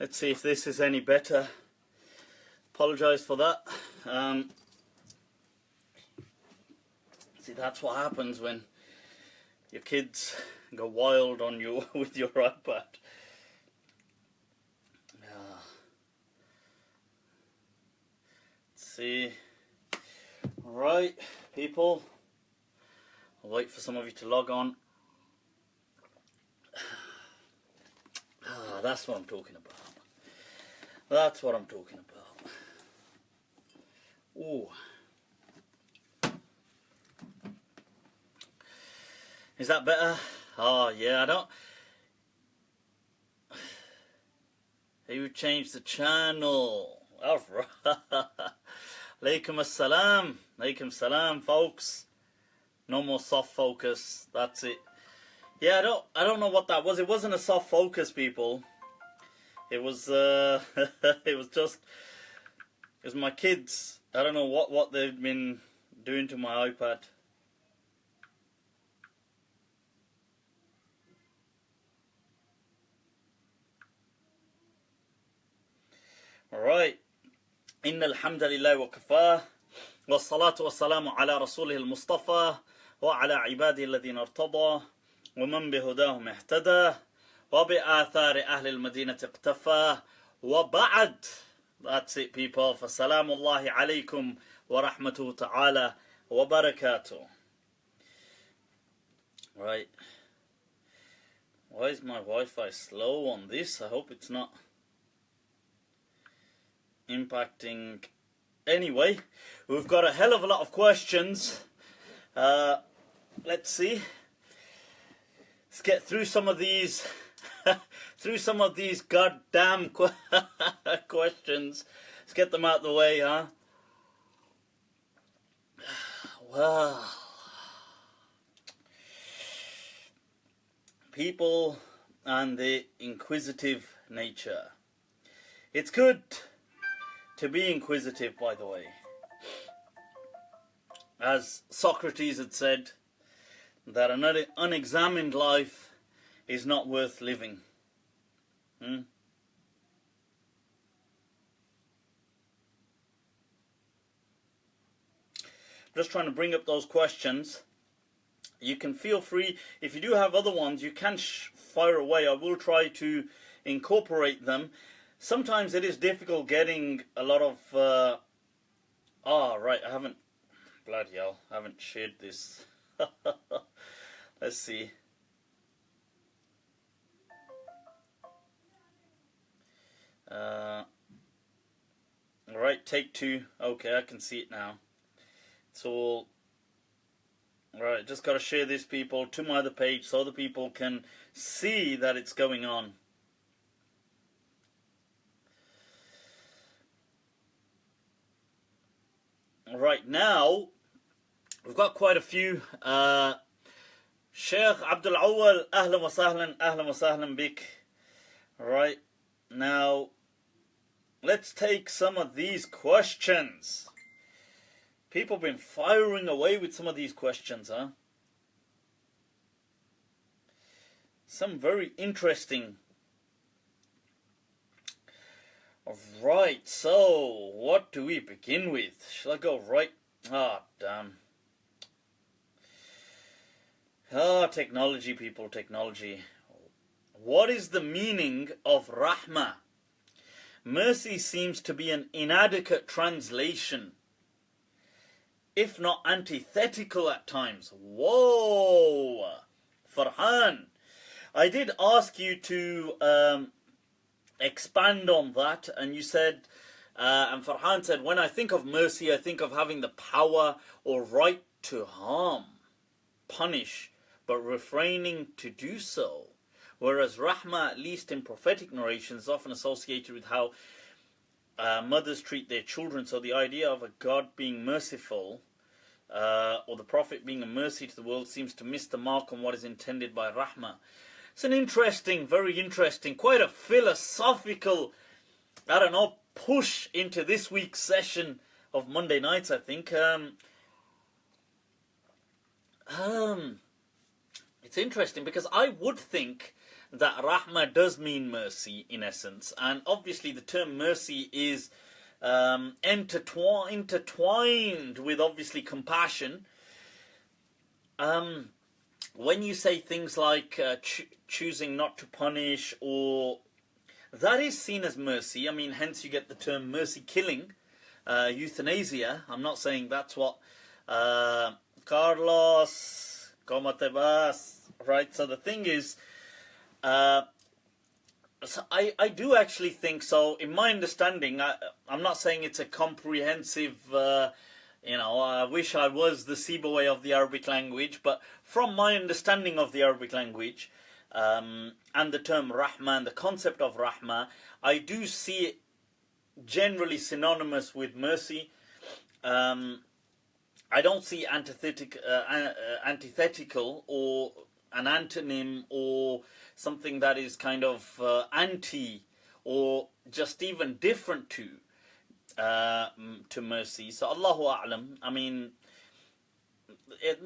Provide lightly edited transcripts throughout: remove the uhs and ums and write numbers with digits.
Let's see if this is any better. Apologise for that. See, that's what happens when your kids go wild on you with your iPad. Let's see. Alright, people. I'll wait for some of you to log on. That's what I'm talking about. That's what I'm talking about. Ooh. Is that better? Oh, yeah, I don't... You changed the channel. Alright. Alaikum assalam. Alaikum salam, folks. No more soft focus. That's it. Yeah, I don't know what that was. It wasn't a soft focus, people. It was it was my kids. I don't know what they've been doing to my iPad. Alright. Inna alhamdulillah wa kafah. Wa salatu wa salamu ala rasulih al-Mustafa. Wa ala ibadihi alladhina irtada. Wa man bihudahum ihtada. Wa bi athari ahli al-Madinah iqtafa. Wa ba'd. That's it, people. Fa salamullahi alaykum wa rahmatuhu ta'ala wa barakatuh. Right. Why is my Wi-Fi slow on this? I hope it's not impacting. Anyway, we've got a hell of a lot of questions. Let's see. Let's get through some of these goddamn questions. Let's get them out of the way, huh? Well, people and the inquisitive nature. It's good to be inquisitive, by the way. As Socrates had said, that an unexamined life is not worth living. Just trying to bring up those questions. You can feel free, if you do have other ones, you can fire away. I will try to incorporate them. Sometimes it is difficult getting a lot of... right, I haven't... Bloody hell, I haven't shared this. Let's see. Alright, take two. Okay, I can see it now. It's all... Alright, just got to share this, people, to my other page so other people can see that it's going on. Right now, we've got quite a few. Shaykh Abdul Awwal, ahlan wa sahlan bik. Right now, let's take some of these questions. People have been firing away with some of these questions, huh? Some very interesting. Right, so what do we begin with? Shall I go right? Damn. Technology, people, technology. What is the meaning of Rahmah? Mercy seems to be an inadequate translation, if not antithetical at times. Whoa! Farhan, I did ask you to expand on that, and you said, and Farhan said, when I think of mercy, I think of having the power or right to harm, punish, but refraining to do so. Whereas Rahmah, at least in prophetic narration, is often associated with how mothers treat their children. So the idea of a God being merciful, or the Prophet being a mercy to the world, seems to miss the mark on what is intended by Rahmah. It's an interesting, very interesting, quite a philosophical, I don't know, push into this week's session of Monday nights, it It's interesting because I would think that Rahmah does mean mercy in essence, and obviously the term mercy is intertwined with obviously compassion. When you say things like choosing not to punish, or that is seen as mercy. I mean, hence you get the term mercy killing, euthanasia. I'm not saying that's what Carlos, ¿cómo te vas? Right. So the thing is, so I do actually think so. In my understanding, I'm not saying it's a comprehensive. I wish I was the Sibawayh of the Arabic language, but from my understanding of the Arabic language, and the term Rahmah and the concept of Rahmah, I do see it generally synonymous with mercy. I don't see antithetical or an antonym or something that is kind of anti or just even different to mercy. So Allahu A'lam. I mean,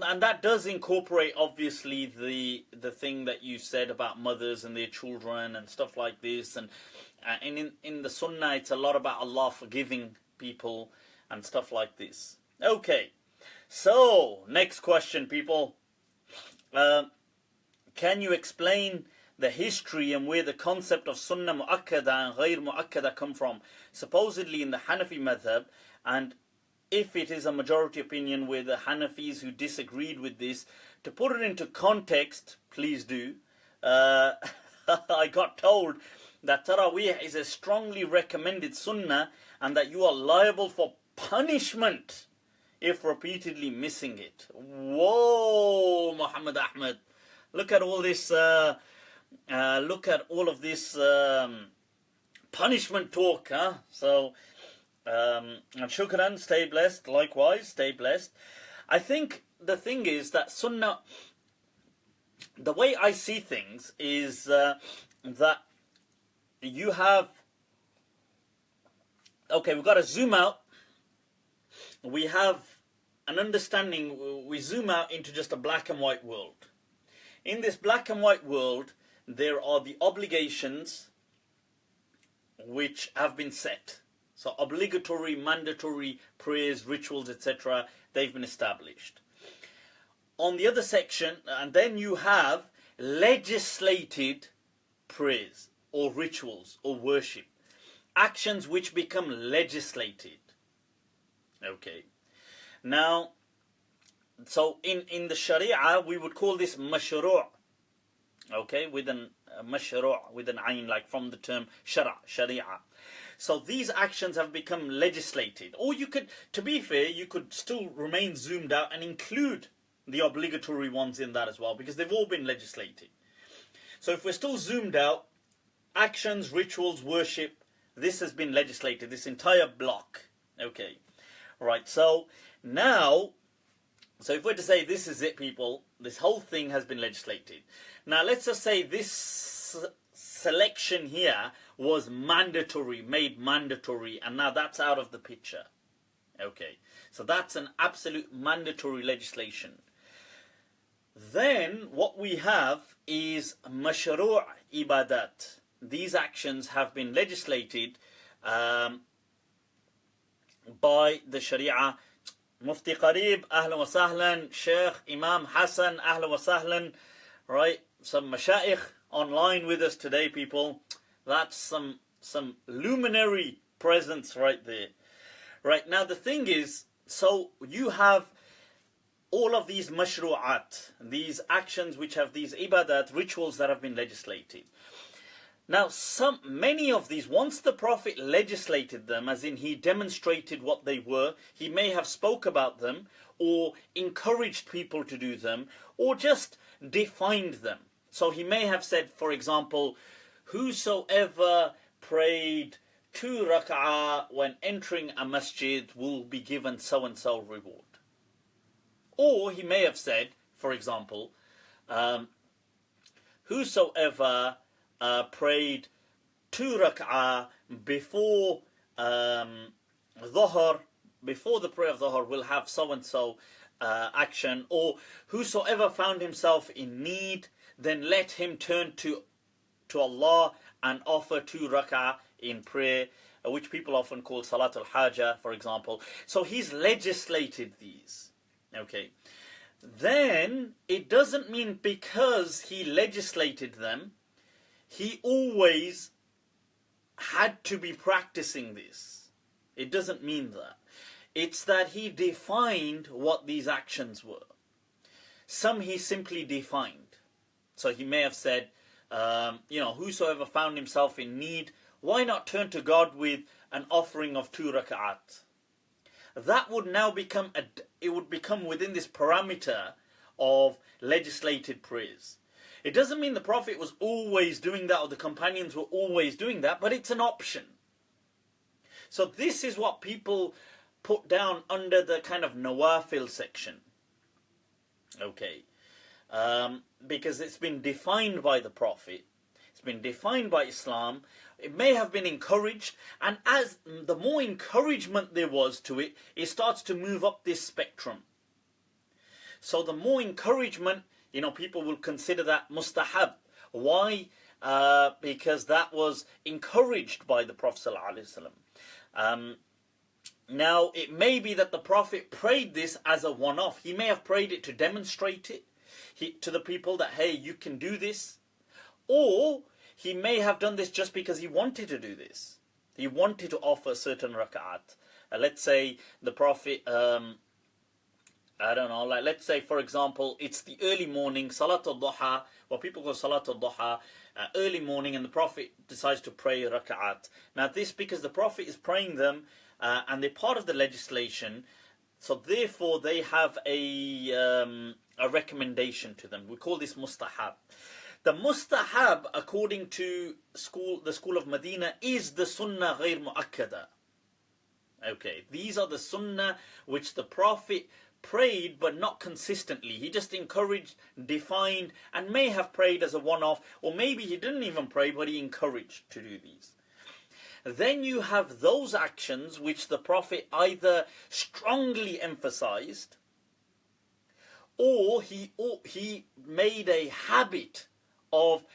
and that does incorporate obviously the thing that you said about mothers and their children and stuff like this, and in the Sunnah it's a lot about Allah forgiving people and stuff like this. Okay, so next question, people. Can you explain the history and where the concept of Sunnah Mu'akkada and Ghayr Mu'akkada come from? Supposedly in the Hanafi madhab, and if it is a majority opinion with the Hanafis who disagreed with this, to put it into context, please do. I got told that Taraweeh is a strongly recommended Sunnah and that you are liable for punishment if repeatedly missing it. Whoa, Muhammad Ahmad. Look at all this, look at all of this punishment talk, huh? So, and shukran, stay blessed, likewise, stay blessed. I think the thing is that Sunnah, the way I see things is that you have, okay, we've got to zoom out. We have an understanding, we zoom out into just a black and white world. In this black and white world, there are the obligations which have been set. So obligatory, mandatory prayers, rituals, etc., they've been established. On the other section, and then you have legislated prayers or rituals or worship. Actions which become legislated. Okay. Now, so in the Sharia, we would call this mashru'. Okay, with an mashru', with an ayn, like from the term sharia. So these actions have become legislated. Or you could, to be fair, you could still remain zoomed out and include the obligatory ones in that as well, because they've all been legislated. So if we're still zoomed out, actions, rituals, worship, this has been legislated, this entire block. Okay, right, so now, so if we're to say this is it, people, this whole thing has been legislated. Now let's just say this selection here was mandatory, made mandatory, and now that's out of the picture. Okay, so that's an absolute mandatory legislation. Then what we have is mashru' ibadat. These actions have been legislated by the Sharia. Mufti Qarib, ahlan wa sahlan. Shaykh Imam Hassan, ahlan wa sahlan. Right, some mashayikh online with us today, people. That's some luminary presence right there. Right, now the thing is, so you have all of these mashru'at, these actions which have these ibadat, rituals that have been legislated. Now, many of these, once the Prophet legislated them, as in he demonstrated what they were, he may have spoke about them, or encouraged people to do them, or just defined them. So he may have said, for example, whosoever prayed 2 rak'ah when entering a masjid will be given so-and-so reward. Or he may have said, for example, whosoever prayed 2 rak'ah before dhuhr, before the prayer of dhuhr, will have so-and-so action, or whosoever found himself in need, then let him turn to Allah and offer 2 rak'ah in prayer, which people often call Salat al-Haja, for example. So he's legislated these. Okay. Then it doesn't mean because he legislated them, he always had to be practicing this. It doesn't mean that. It's that he defined what these actions were. Some he simply defined. So he may have said, whosoever found himself in need, why not turn to God with an offering of 2 rak'at? That would now become within this parameter of legislated prayers. It doesn't mean the Prophet was always doing that or the companions were always doing that, but it's an option. So this is what people put down under the kind of nawafil section. Okay. Because it's been defined by the Prophet. It's been defined by Islam. It may have been encouraged, and as the more encouragement there was to it, it starts to move up this spectrum. So the more encouragement, people will consider that mustahab. Why? Because that was encouraged by the Prophet ﷺ. Now, it may be that the Prophet prayed this as a one-off. He may have prayed it to demonstrate it to the people that, hey, you can do this. Or he may have done this just because he wanted to do this. He wanted to offer certain rak'at. Let's say the Prophet, let's say, for example, it's the early morning, Salat al-Duha, what people call Salat al-Duha, early morning, and the Prophet decides to pray rak'at. Now this, because the Prophet is praying them, and they're part of the legislation, so therefore they have a recommendation to them. We call this mustahab. The mustahab, according to the school of Medina, is the sunnah ghayr mu'akkada. Okay, these are the sunnah which the Prophet prayed but not consistently. He just encouraged, defined, and may have prayed as a one-off, or maybe he didn't even pray but he encouraged to do these. Then you have those actions which the Prophet either strongly emphasized or he made a habit of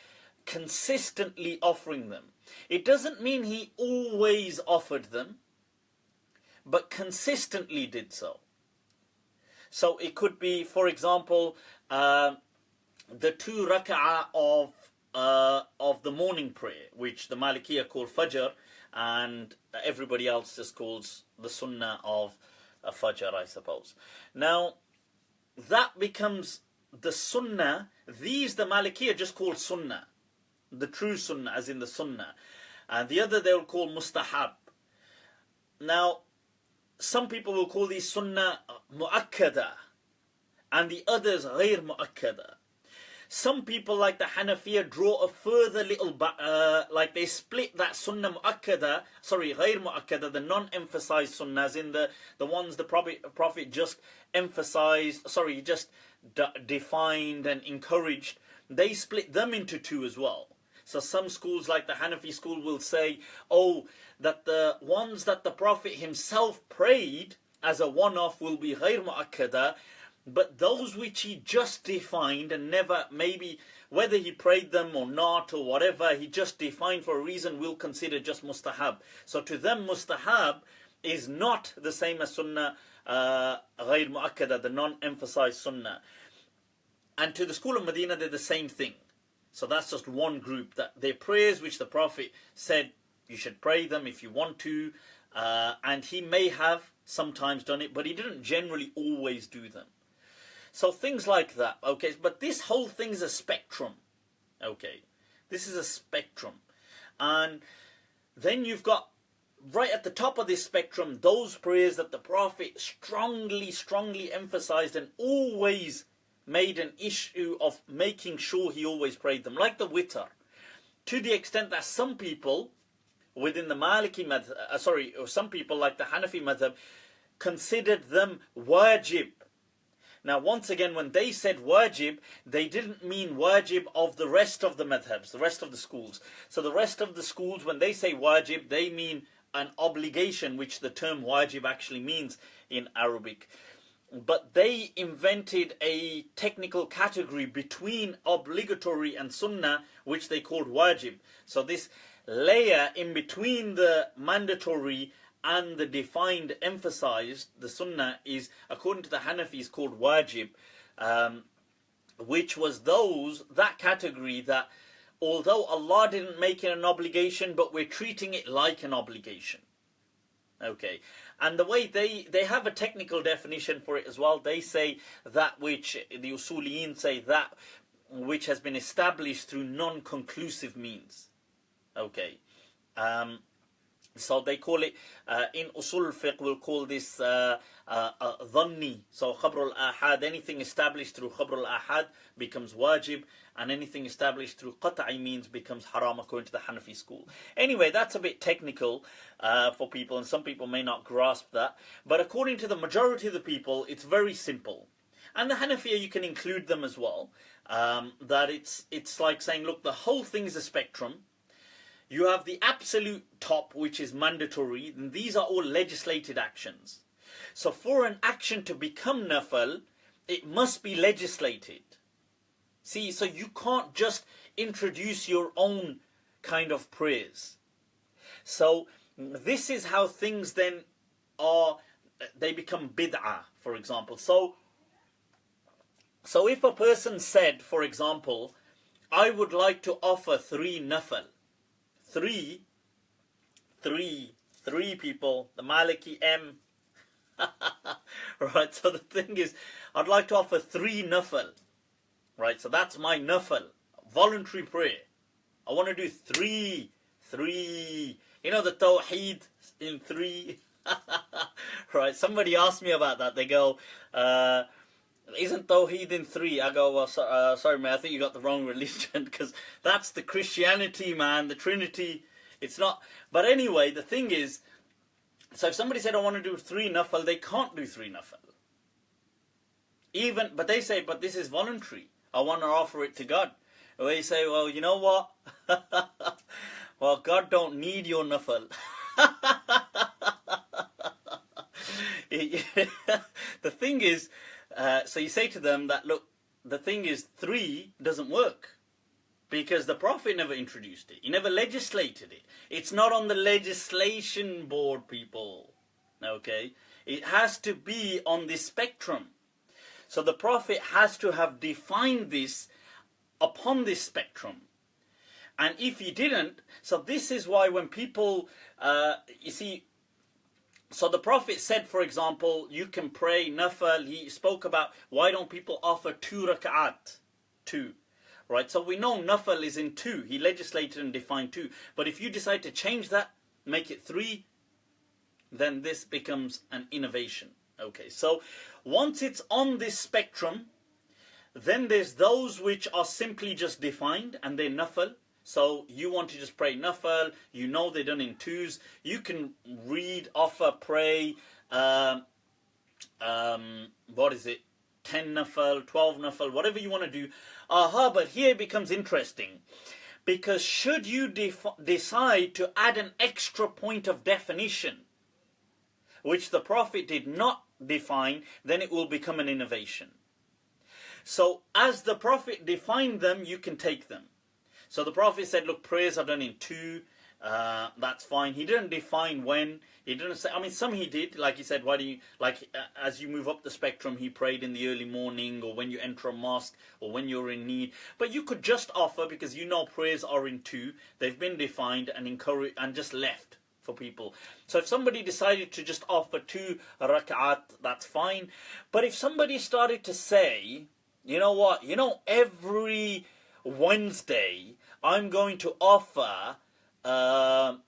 consistently offering them. It doesn't mean he always offered them, but consistently did so. So it could be, for example, the 2 rak'ah of the morning prayer, which the Maliki call Fajr, and everybody else just calls the Sunnah of Fajr, I suppose. Now, that becomes the Sunnah. These, the Maliki, are just called Sunnah. The true Sunnah, as in the Sunnah. And the other they will call Mustahab. Now, some people will call these Sunnah Mu'akkada, and the others Ghayr Mu'akkada. Some people, like the Hanafiya, draw a further little, like they split that Sunnah Mu'akkada, Ghayr Mu'akkada, the non-emphasized Sunnahs, in the ones the Prophet just emphasized, just defined and encouraged. They split them into 2 as well. So some schools, like the Hanafi school, will say, that the ones that the Prophet himself prayed as a one-off will be Ghayr Mu'akkada, but those which he just defined and never, maybe whether he prayed them or not or whatever, he just defined for a reason, we'll consider just mustahab. So to them, mustahab is not the same as Sunnah Ghayr Mu'akkada, the non-emphasized Sunnah. And to the school of Medina, they're the same thing. So that's just one group, that they're prayers which the Prophet said you should pray them if you want to, and he may have sometimes done it, but he didn't generally always do them. So things like that, okay, but this whole thing is a spectrum, okay, this is a spectrum. And then you've got, right at the top of this spectrum, those prayers that the Prophet strongly emphasized and always made an issue of making sure he always prayed them, like the witr, to the extent that some people within the Maliki madhab, or some people like the Hanafi madhab, considered them wajib. Now, once again, when they said wajib, they didn't mean wajib of the rest of the madhabs, the rest of the schools. So the rest of the schools, when they say wajib, they mean an obligation, which the term wajib actually means in Arabic. but they invented a technical category between obligatory and sunnah, which they called wajib. So this layer in between the mandatory and the defined, emphasized, the sunnah, is, according to the Hanafis, called wajib, which was that category that, although Allah didn't make it an obligation, but we're treating it like an obligation. Okay, and the way they have a technical definition for it as well. They say that which the Usuliyin say, that which has been established through non-conclusive means. Okay, so they call it in Usul fiqh, we'll call this dhanni. So khabrul ahad, anything established through khabrul ahad becomes wajib, and anything established through qat'i means becomes haram, according to the Hanafi school. Anyway, that's a bit technical for people, and some people may not grasp that. But according to the majority of the people, it's very simple. And the Hanafiya, you can include them as well. That it's like saying, look, the whole thing is a spectrum. You have the absolute top, which is mandatory, and these are all legislated actions. So for an action to become nafal, it must be legislated. See, so you can't just introduce your own kind of prayers. So this is how things then they become bid'ah, for example. So if a person said, for example, I would like to offer 3 nafal, three people, the Maliki M. Right, so the thing is, I'd like to offer 3 nafal. Right, so that's my nafal, voluntary prayer. I want to do 3. You know the tawheed in 3? Right, somebody asked me about that. They go, isn't tawheed in 3? I go, well, sorry man, I think you got the wrong religion, because that's the Christianity, man, the Trinity. It's not. But anyway, the thing is, so if somebody said I want to do 3 nafal, they can't do 3 nafal. But they say, but this is voluntary. I want to offer it to God. And they say, well, you know what? Well, God don't need your nafal. The thing is, so you say to them that, look, the thing is 3 doesn't work. Because the Prophet never introduced it. He never legislated it. It's not on the legislation board, people. Okay? It has to be on this spectrum. So the Prophet has to have defined this upon this spectrum. And if he didn't, so this is why when people, you see, so the Prophet said, for example, you can pray nafal. He spoke about, why don't people offer 2 rak'at? 2. Right, so we know nafal is in 2. He legislated and defined 2. But if you decide to change that, make it 3, then this becomes an innovation. Okay, so once it's on this spectrum, then there's those which are simply just defined and they're nafal. So you want to just pray nafal, you know they're done in 2s. You can read, offer, pray, what is it? 10 nafal, 12 nafal, whatever you want to do. But here it becomes interesting. Because should you decide to add an extra point of definition, which the Prophet did not define, then it will become an innovation. So as the Prophet defined them, you can take them. So the Prophet said, look, prayers are done in 2. That's fine. He didn't define when. He didn't say, I mean, some he did. Like he said, why do you, like, as you move up the spectrum, he prayed in the early morning, or when you enter a mosque, or when you're in need. But you could just offer, because you know prayers are in 2. They've been defined and encouraged and just left for people. So if somebody decided to just offer 2 rak'at, that's fine. But if somebody started to say, you know what, every Wednesday I'm going to offer 10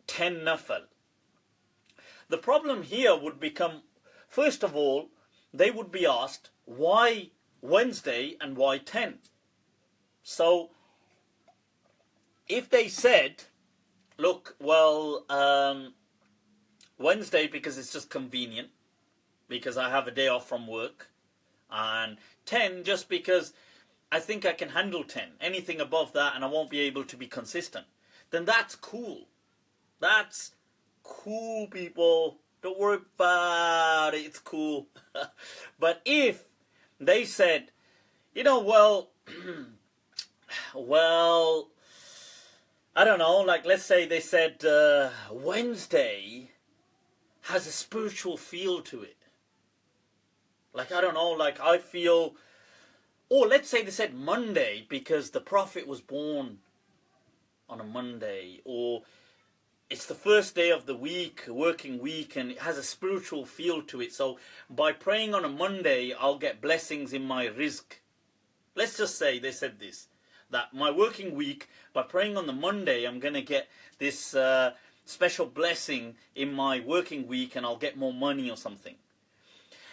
nafal. The problem here would become, first of all, they would be asked, why Wednesday and why 10? So, if they said, look, well, Wednesday because it's just convenient, because I have a day off from work, and 10 just because I think I can handle 10. Anything above that and I won't be able to be consistent. Then that's cool. That's cool, people. Don't worry about it. It's cool. But if they said, you know, well, well, I don't know, like let's say they said Wednesday has a spiritual feel to it. Like, I don't know, like I feel, or let's say they said Monday because the Prophet was born on a Monday, or it's the first day of the week, working week, and it has a spiritual feel to it. So by praying on a Monday, I'll get blessings in my rizq. Let's just say they said this, that my working week, by praying on the Monday, I'm going to get this special blessing in my working week and I'll get more money or something.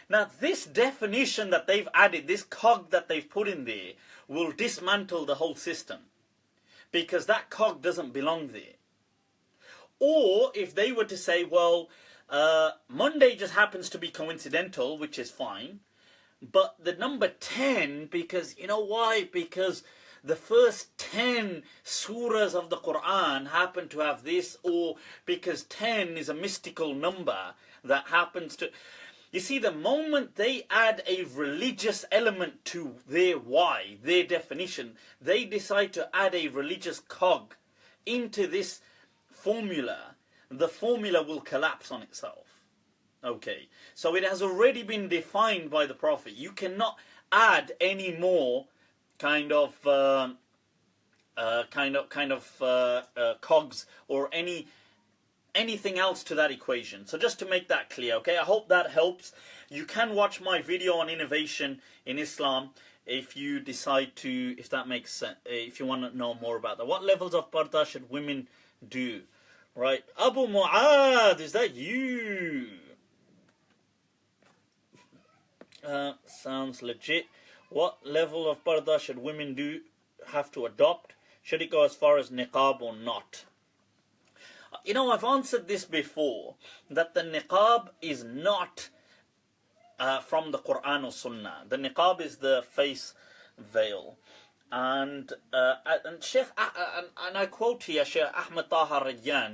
Now, this definition that they've added, this cog that they've put in there, will dismantle the whole system. Because that cog doesn't belong there. Or if they were to say, well, Monday just happens to be coincidental, which is fine. But the number 10, because, you know why? Because the first 10 surahs of the Qur'an happen to have this, or because 10 is a mystical number that happens to... You see, the moment they add a religious element to their why, their definition, they decide to add a religious cog into this formula, the formula will collapse on itself. Okay, so it has already been defined by the Prophet. You cannot add any more kind of cogs or anything else to that equation. So just to make that clear, okay, I hope that helps. You can watch my video on innovation in Islam if you decide to, if that makes sense, if you want to know more about that. What levels of parda should women do? Right, Abu Mu'adh, is that you? Sounds legit. What level of parda should women have to adopt? Should it go as far as niqab or not? You know, I've answered this before, that the niqab is not from the Qur'an or Sunnah. The niqab is the face veil. And Shaykh, and I quote here Shaykh Ahmad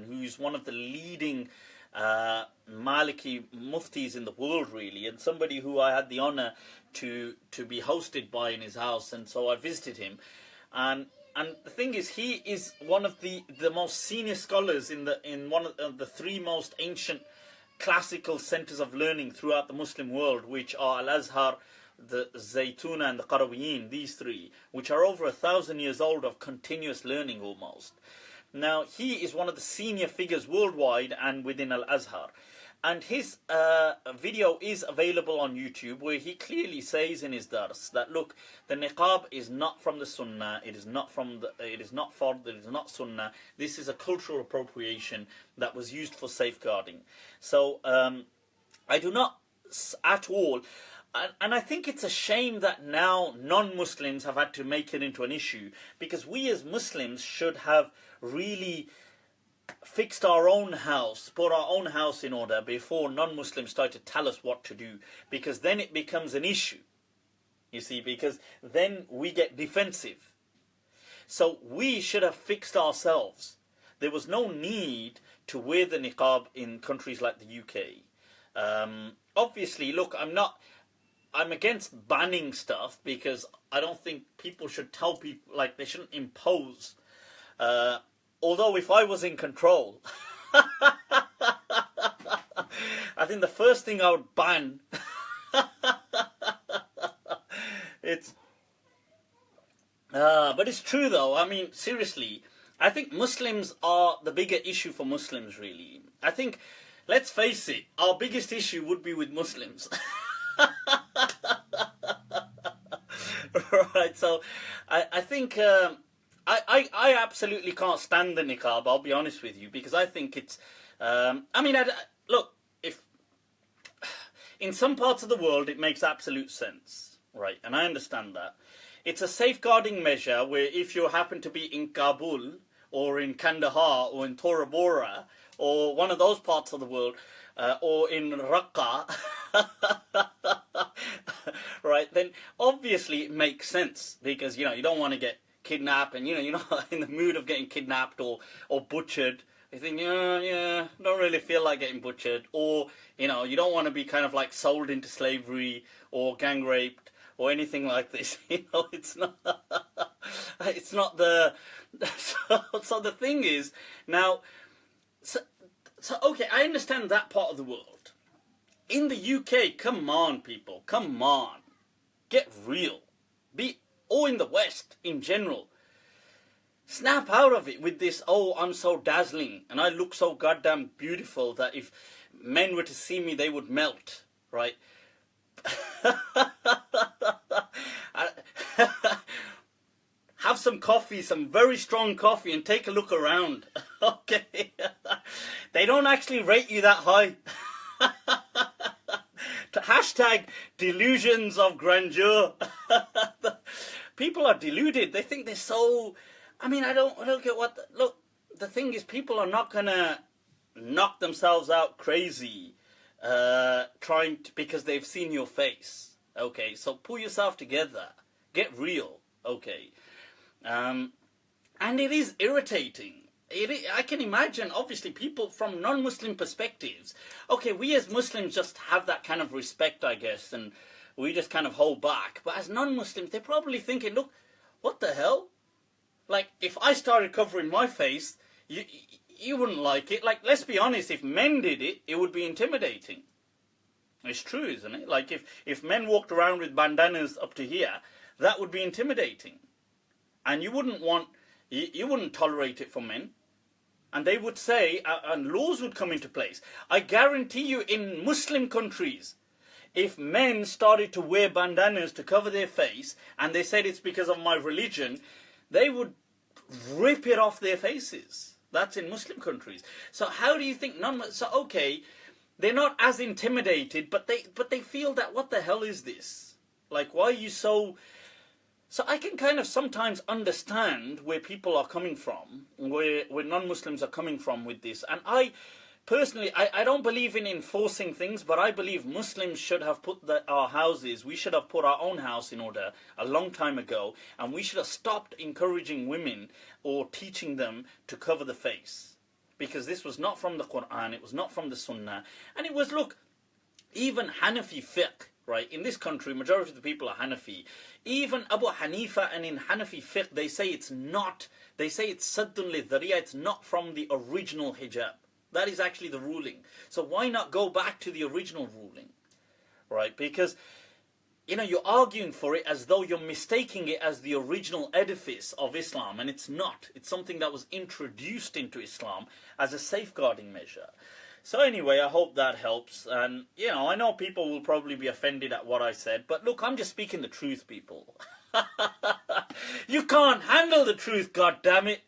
who's one of the leading Maliki Muftis in the world, really, and somebody who I had the honor to be hosted by in his house, and so I visited him. And the thing is, he is one of the most senior scholars in one of the three most ancient classical centers of learning throughout the Muslim world, which are Al-Azhar, the Zaytuna and the Qarawiyyin, these three, which are over 1,000 years old of continuous learning almost. Now, he is one of the senior figures worldwide and within Al-Azhar. And his video is available on YouTube, where he clearly says in his dars that, look, the niqab is not from the Sunnah, it is not fard, it is not Sunnah. This is a cultural appropriation that was used for safeguarding. So I do not at all, and I think it's a shame that now non-Muslims have had to make it into an issue, because we as Muslims should have really fixed our own house, put our own house in order before non-Muslims start to tell us what to do, because then it becomes an issue, you see, because then we get defensive. So we should have fixed ourselves. There was no need to wear the niqab in countries like the UK. Obviously, look, I'm against banning stuff, because I don't think people should tell people, like, they shouldn't impose. Although if I was in control, I think the first thing I would ban, but it's true though. I mean, seriously, I think Muslims are the bigger issue for Muslims, really. I think, let's face it, our biggest issue would be with Muslims. Right, so I think... I absolutely can't stand the niqab, I'll be honest with you, because I think it's... look, if in some parts of the world it makes absolute sense, right, and I understand that. It's a safeguarding measure where if you happen to be in Kabul, or in Kandahar, or in Tora Bora, or one of those parts of the world, or in Raqqa, right, then obviously it makes sense, because, you know, you don't want to get kidnapped, and you're not in the mood of getting kidnapped or butchered You think, yeah, don't really feel like getting butchered, or you don't want to be kind of like sold into slavery or gang raped or anything like this. It's not. It's not the. So the thing is now. So okay, I understand that part of the world. In the UK, come on, people, come on, get real. Or in the West in general. Snap out of it with this, oh, I'm so dazzling and I look so goddamn beautiful that if men were to see me, they would melt, right? Have some coffee, some very strong coffee, and take a look around, okay? They don't actually rate you that high. Hashtag delusions of grandeur. People are deluded. They think they're so... I mean, I don't get what... Look, the thing is, people are not going to knock themselves out crazy because they've seen your face. Okay, so pull yourself together. Get real. Okay. And it is irritating. I can imagine, obviously, people from non-Muslim perspectives. Okay, we as Muslims just have that kind of respect, I guess, and we just kind of hold back. But as non-Muslims, they're probably thinking, look, what the hell? Like, if I started covering my face, you wouldn't like it. Like, let's be honest, if men did it, it would be intimidating. It's true, isn't it? Like, if men walked around with bandanas up to here, that would be intimidating. And you wouldn't tolerate it for men. And they would say, and laws would come into place. I guarantee you, in Muslim countries, if men started to wear bandanas to cover their face, and they said it's because of my religion, they would rip it off their faces. That's in Muslim countries. So how do you think so okay, they're not as intimidated, but they feel that, what the hell is this? Like, why are you so... So I can kind of sometimes understand where people are coming from, where non-Muslims are coming from with this. And I personally, I don't believe in enforcing things, but I believe Muslims should have put we should have put our own house in order a long time ago, and we should have stopped encouraging women or teaching them to cover the face. Because this was not from the Qur'an, it was not from the Sunnah, and it was, look, even Hanafi fiqh, right? In this country, majority of the people are Hanafi. Even Abu Hanifa, and in Hanafi fiqh, they say it's saddun li-dhariya, it's not from the original hijab. That is actually the ruling. So why not go back to the original ruling, right? Because, you're arguing for it as though you're mistaking it as the original edifice of Islam, and it's not. It's something that was introduced into Islam as a safeguarding measure. So anyway, I hope that helps. And, I know people will probably be offended at what I said, but look, I'm just speaking the truth, people. You can't handle the truth, goddammit.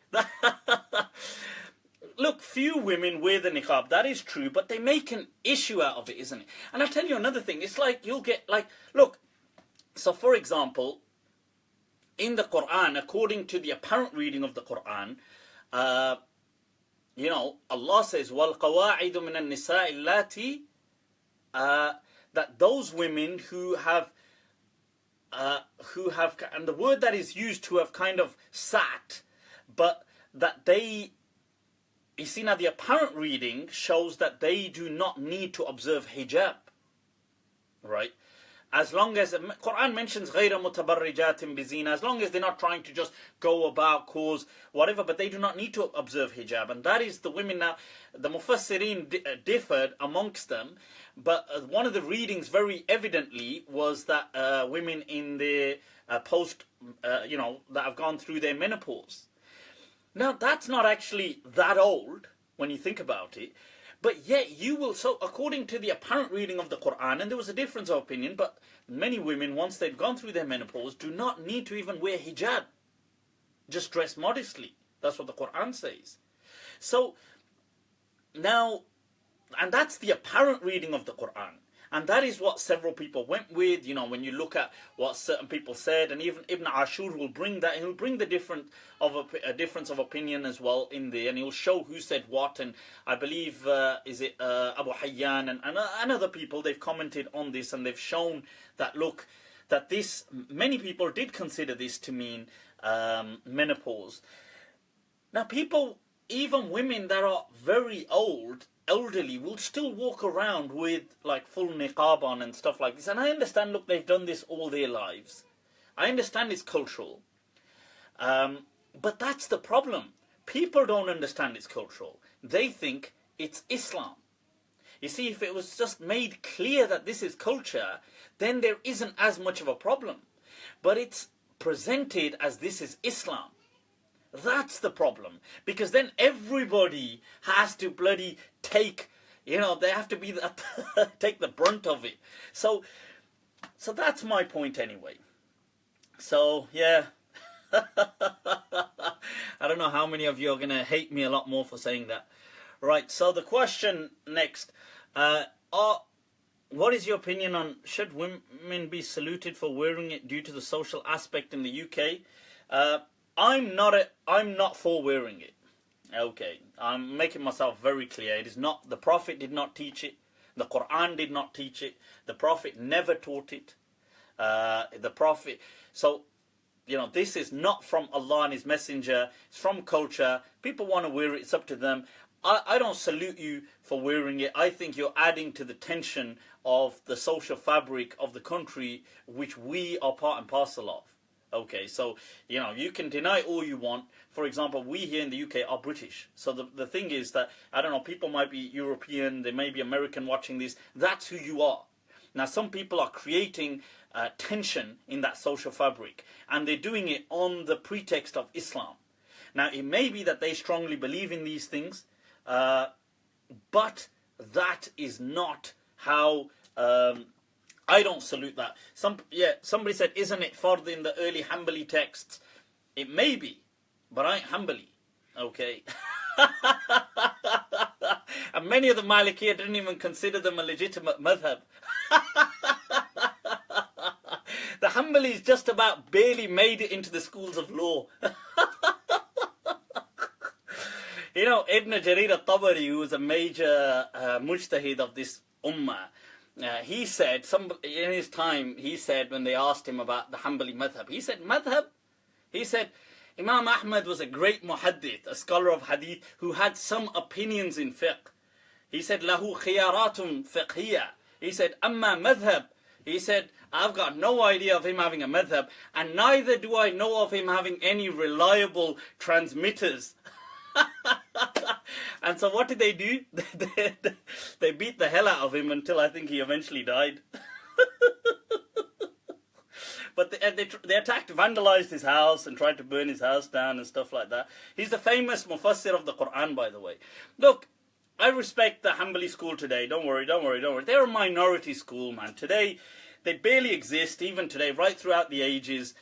Look, few women wear the niqab, that is true, but they make an issue out of it, isn't it? And I'll tell you another thing, it's like you'll get, look, so for example, in the Qur'an, according to the apparent reading of the Qur'an, Allah says, وَالْقَوَاعِدُ مِنَ النِّسَاءِ اللَّاتِي, that those women who have, and the word that is used to have kind of sat, but that they, you see now the apparent reading shows that they do not need to observe hijab, right? As long as, Qur'an mentions Ghayr mutabarrijatin bizina, as long as they're not trying to just go about, cause whatever, but they do not need to observe hijab. And that is the women now, the Mufassirin differed amongst them, but one of the readings very evidently was that women in the that have gone through their menopause. Now that's not actually that old when you think about it. But yet you will, so according to the apparent reading of the Qur'an, and there was a difference of opinion, but many women, once they've gone through their menopause, do not need to even wear hijab. Just dress modestly. That's what the Qur'an says. So, now, and that's the apparent reading of the Qur'an. And that is what several people went with, when you look at what certain people said, and even Ibn Ashur will bring that, and he'll bring the difference of opinion as well in there, and he'll show who said what, and I believe, Abu Hayyan and other people, they've commented on this, and they've shown that, look, that this, many people did consider this to mean menopause. Now people even women that are very elderly, will still walk around with like full niqab on and stuff like this. And I understand, look, they've done this all their lives. I understand it's cultural. But that's the problem. People don't understand it's cultural. They think it's Islam. You see, if it was just made clear that this is culture, then there isn't as much of a problem. But it's presented as this is Islam. That's the problem. Because then everybody has to bloody take, they have to be take the brunt of it. So that's my point anyway. So, yeah. I don't know how many of you are going to hate me a lot more for saying that. Right, so the question next. What is your opinion on should women be saluted for wearing it due to the social aspect in the UK? I'm not for wearing it. Okay, I'm making myself very clear. It is not, the Prophet did not teach it. The Qur'an did not teach it. The Prophet never taught it. So, this is not from Allah and His Messenger. It's from culture. People want to wear it. It's up to them. I don't salute you for wearing it. I think you're adding to the tension of the social fabric of the country, which we are part and parcel of. Okay, so, you can deny all you want. For example, we here in the UK are British. So the thing is that, I don't know, people might be European, they may be American watching this. That's who you are. Now, some people are creating tension in that social fabric, and they're doing it on the pretext of Islam. Now, it may be that they strongly believe in these things, but that is not how... I don't salute that. Somebody said, isn't it fard in the early Hanbali texts? It may be, but I ain't Hanbali. Okay. And many of the Maliki didn't even consider them a legitimate madhahib. The Hanbalis just about barely made it into the schools of law. Ibn Jarir al-Tabari, who was a major mujtahid of this ummah, he said, in his time, when they asked him about the Hanbali madhab, he said, madhab? He said, Imam Ahmad was a great muhaddith, a scholar of hadith, who had some opinions in fiqh. He said, lahu khiyaratun fiqhiyya. He said, amma madhab. He said, I've got no idea of him having a madhab, and neither do I know of him having any reliable transmitters. And so what did they do? They beat the hell out of him until I think he eventually died. But they attacked, vandalized his house and tried to burn his house down and stuff like that. He's the famous mufassir of the Qur'an, by the way. Look, I respect the Hanbali school today. Don't worry. They're a minority school, man. Today, they barely exist, even today, right throughout the ages.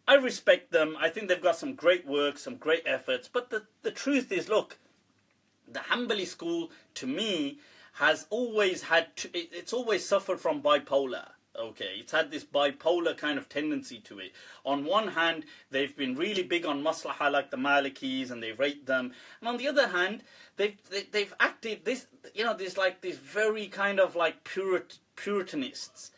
I respect them. I think they've got some great work, some great efforts. But the truth is, look, the Hanbali school, to me, has always it's always suffered from bipolar. Okay, it's had this bipolar kind of tendency to it. On one hand, they've been really big on maslahah like the Malikis, and they rate them. And on the other hand, they've acted this, these very kind of like Puritanists.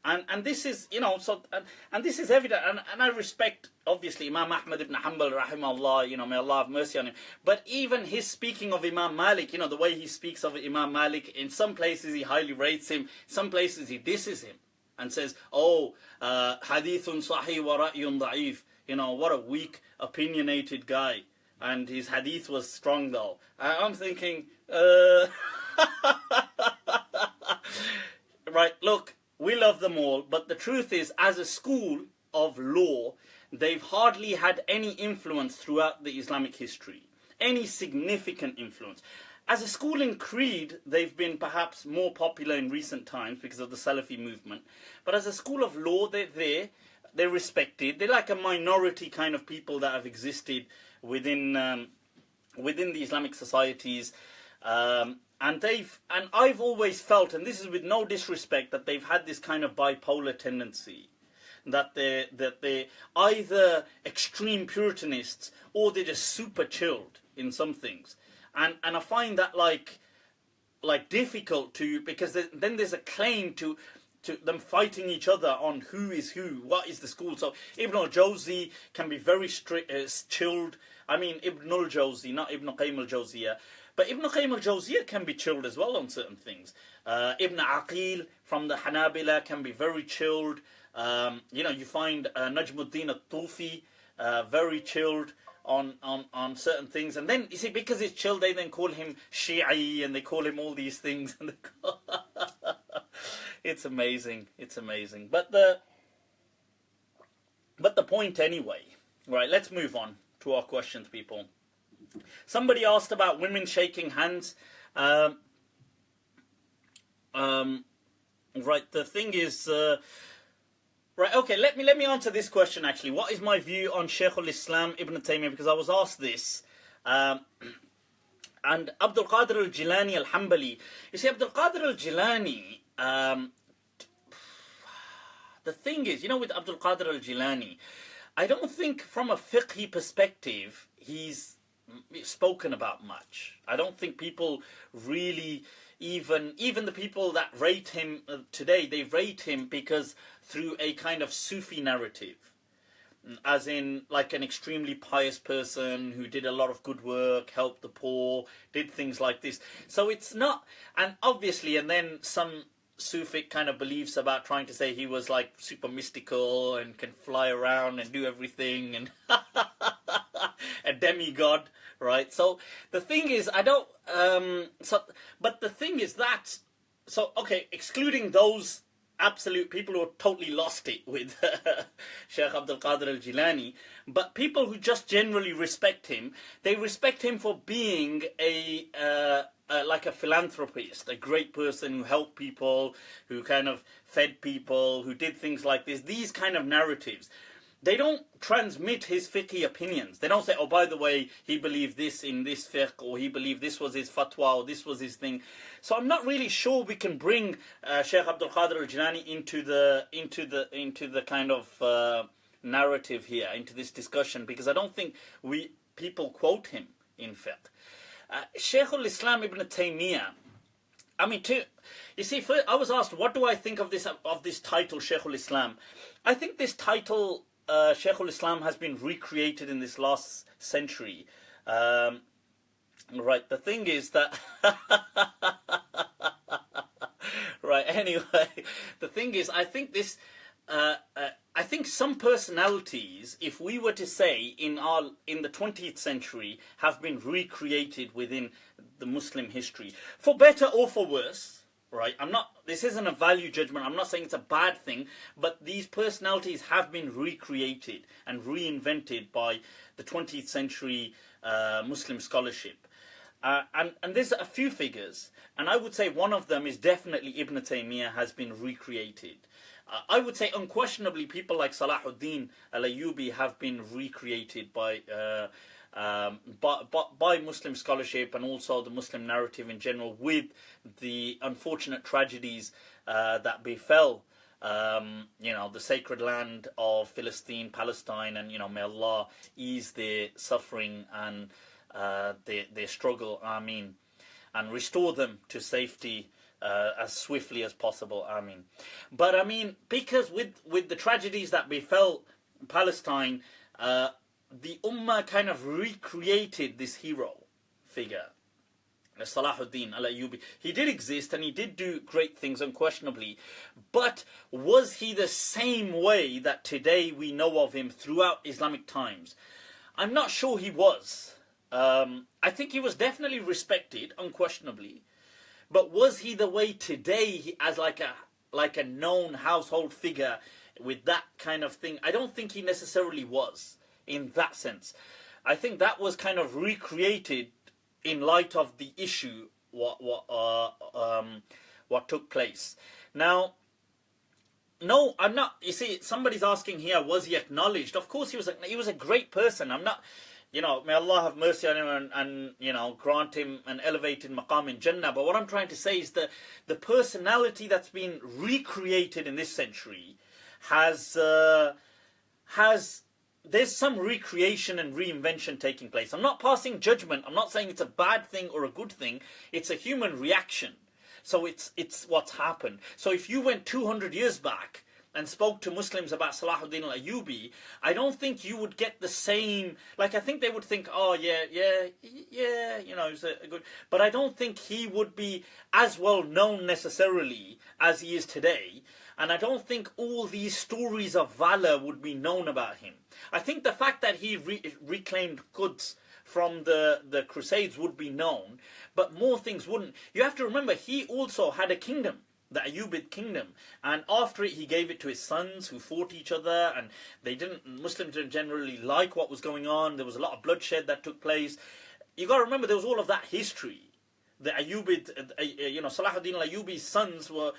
And this is, and this is evident, and I respect, obviously, Imam Ahmad ibn Hanbal, rahimahullah, may Allah have mercy on him. But even his speaking of Imam Malik, the way he speaks of Imam Malik, in some places he highly rates him, some places he disses him, and says, hadithun sahih wa ra'yun da'if, what a weak, opinionated guy, and his hadith was strong though. I'm thinking, right, look, we love them all, but the truth is, as a school of law, they've hardly had any influence throughout the Islamic history. Any significant influence. As a school in creed, they've been perhaps more popular in recent times because of the Salafi movement. But as a school of law, they're there. They're respected. They're like a minority kind of people that have existed within the Islamic societies. And I've always felt, and this is with no disrespect, that they've had this kind of bipolar tendency, that they're either extreme Puritanists or they're just super chilled in some things, and I find that like difficult to, because then there's a claim to to them fighting each other on who is who, what is the school. So Ibn al-Jawzi can be very chilled. I mean Ibn al-Jawzi, not Ibn Qayyim al-Jawziyah. But Ibn Qayyim al-Jawziyah can be chilled as well on certain things. Ibn Aqil from the Hanabila can be very chilled. You know, you find Najmuddin al-Tufi very chilled on certain things. And then, you see, because it's chilled, they then call him Shi'i and they call him all these things. And it's amazing. It's amazing. But the point anyway, right, let's move on to our questions, people. Somebody asked about women shaking hands. Right, the thing is, right, okay, let me answer this question actually. What is my view on Shaykh al-Islam Ibn Taymiyyah? Because I was asked this. And Abdul-Qadir al-Jilani al-Hanbali. You see, Abdul-Qadir al-Jilani, the thing is, you know, with Abdul-Qadir al-Jilani, I don't think from a fiqhi perspective he's spoken about much. I don't think people really, even the people that rate him today, they rate him because through a kind of Sufi narrative, as in like an extremely pious person who did a lot of good work, helped the poor, did things like this. So it's not, and obviously, and then some Sufic kind of beliefs about trying to say he was like super mystical and can fly around and do everything and a demigod, right? So the thing is, I don't, but the thing is that, so okay, excluding those absolute people who totally lost it with Shaykh Abdul-Qadir al-Jilani, but people who just generally respect him, they respect him for being like a philanthropist, a great person who helped people, who kind of fed people, who did things like this. These kind of narratives, they don't transmit his fiqh opinions. They don't say, oh, by the way, he believed this in this fiqh, or he believed this was his fatwa, or this was his thing. So I'm not really sure we can bring Shaykh Abdul-Qadir al-Jilani into the kind of narrative here, into this discussion, because I don't think people quote him in fiqh. Shaykh al-Islam Ibn Taymiyyah, I mean, you see, first, I was asked, what do I think of this title, Shaykh al-Islam? I think this title, Shaykh al-Islam, has been recreated in this last century. Right, the thing is that... right, anyway, the thing is, I think this... I think some personalities, if we were to say in the 20th century, have been recreated within the Muslim history, for better or for worse, right? This isn't a value judgment, I'm not saying it's a bad thing, but these personalities have been recreated and reinvented by the 20th century Muslim scholarship. And there's a few figures, and I would say one of them is definitely Ibn Taymiyyah has been recreated. I would say unquestionably people like Salahuddin, al-Ayyubi have been recreated by Muslim scholarship and also the Muslim narrative in general, with the unfortunate tragedies that befell you know, the sacred land of Palestine, and, you know, may Allah ease their suffering and their struggle, Ameen, and restore them to safety as swiftly as possible, Ameen. But I mean, because with the tragedies that befell Palestine, the Ummah kind of recreated this hero figure, Salahuddin al-Ayyubi. He did exist and he did do great things, unquestionably. But was he the same way that today we know of him throughout Islamic times? I'm not sure he was. I think he was definitely respected, unquestionably. But was he the way today as like a known household figure with that kind of thing? I don't think he necessarily was in that sense. I think that was kind of recreated in light of the issue what took place. Now, no, I'm not. You see, somebody's asking here, was he acknowledged? Of course, he was a great person. I'm not. You know, may Allah have mercy on him and you know, grant him an elevated maqam in Jannah. But what I'm trying to say is that the personality that's been recreated in this century has there's some recreation and reinvention taking place. I'm not passing judgment. I'm not saying it's a bad thing or a good thing. It's a human reaction. So it's what's happened. So if you went 200 years back and spoke to Muslims about Salahuddin al-Ayyubi, I don't think you would get the same, like I think they would think, oh yeah, you know, he's a good, but I don't think he would be as well known necessarily as he is today, and I don't think all these stories of valor would be known about him. I think the fact that he reclaimed Quds from the Crusades would be known, but more things wouldn't. You have to remember, he also had a kingdom, the Ayyubid kingdom, and after it he gave it to his sons who fought each other, and Muslims didn't generally like what was going on. There was a lot of bloodshed that took place. You got to remember, there was all of that history. The Ayyubid, Salahuddin al-Ayyubi's sons were,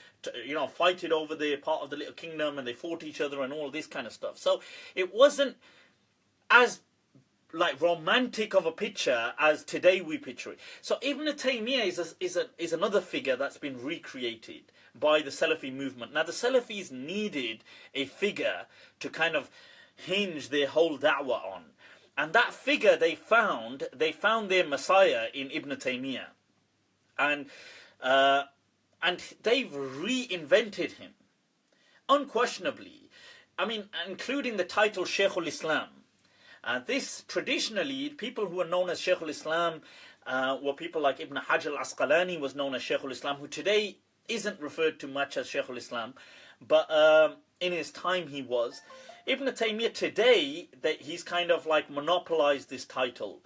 fighting over the part of the little kingdom, and they fought each other and all this kind of stuff. So it wasn't as like romantic of a picture as today we picture it. So Ibn Taymiyyah is another figure that's been recreated by the Salafi movement. Now the Salafis needed a figure to kind of hinge their whole da'wah on, and that figure they found their Messiah in Ibn Taymiyyah, and they've reinvented him unquestionably. I mean, including the title Shaykh al-Islam. This traditionally, people who are known as Shaykh al-Islam were people like Ibn Hajar al-Asqalani was known as Shaykh al-Islam, who today isn't referred to much as Shaykh al-Islam, but in his time he was. Ibn Taymiyyah today, he's kind of like monopolized this title.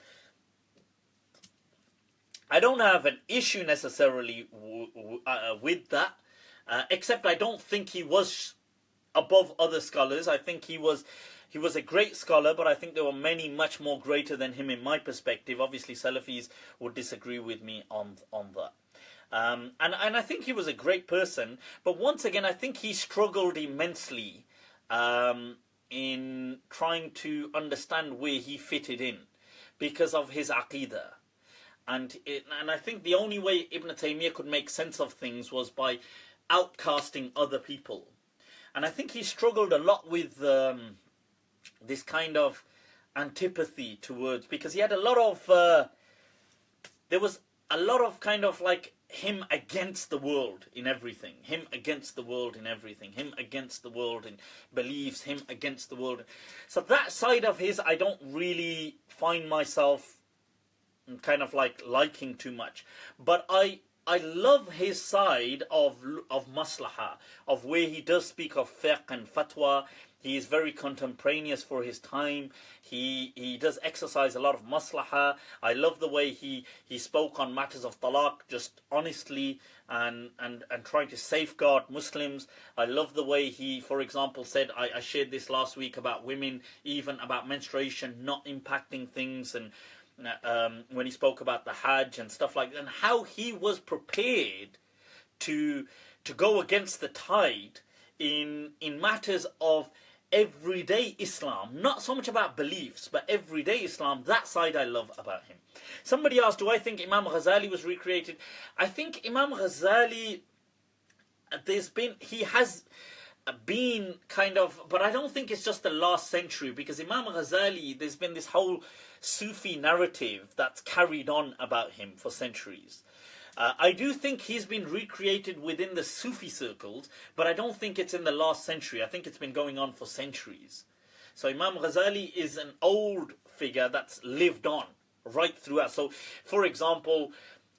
I don't have an issue necessarily with that, except I don't think he was above other scholars. I think he was a great scholar, but I think there were many much more greater than him in my perspective. Obviously, Salafis would disagree with me on that. And I think he was a great person, but once again, I think he struggled immensely in trying to understand where he fitted in because of his aqidah. And I think the only way Ibn Taymiyyah could make sense of things was by outcasting other people. And I think he struggled a lot with this kind of antipathy towards, because he had a lot of there was a lot of kind of like him against the world in everything, him against the world in everything, him against the world in beliefs, him against the world. So that side of his I don't really find myself kind of like liking too much, but I love his side of maslahah, of where he does speak of fiqh and fatwa. He is very contemporaneous for his time. He does exercise a lot of maslahah. I love the way he spoke on matters of talaq just honestly and trying to safeguard Muslims. I love the way he, for example, said, I shared this last week about women, even about menstruation not impacting things, and when he spoke about the Hajj and stuff like that, and how he was prepared to go against the tide in matters of everyday Islam, not so much about beliefs, but everyday Islam. That side I love about him. Somebody asked, do I think Imam Ghazali was recreated? I think Imam Ghazali, he has been kind of, but I don't think it's just the last century, because Imam Ghazali, there's been this whole Sufi narrative that's carried on about him for centuries. I do think he's been recreated within the Sufi circles, but I don't think it's in the last century. I think it's been going on for centuries. So Imam Ghazali is an old figure that's lived on right throughout. So, for example,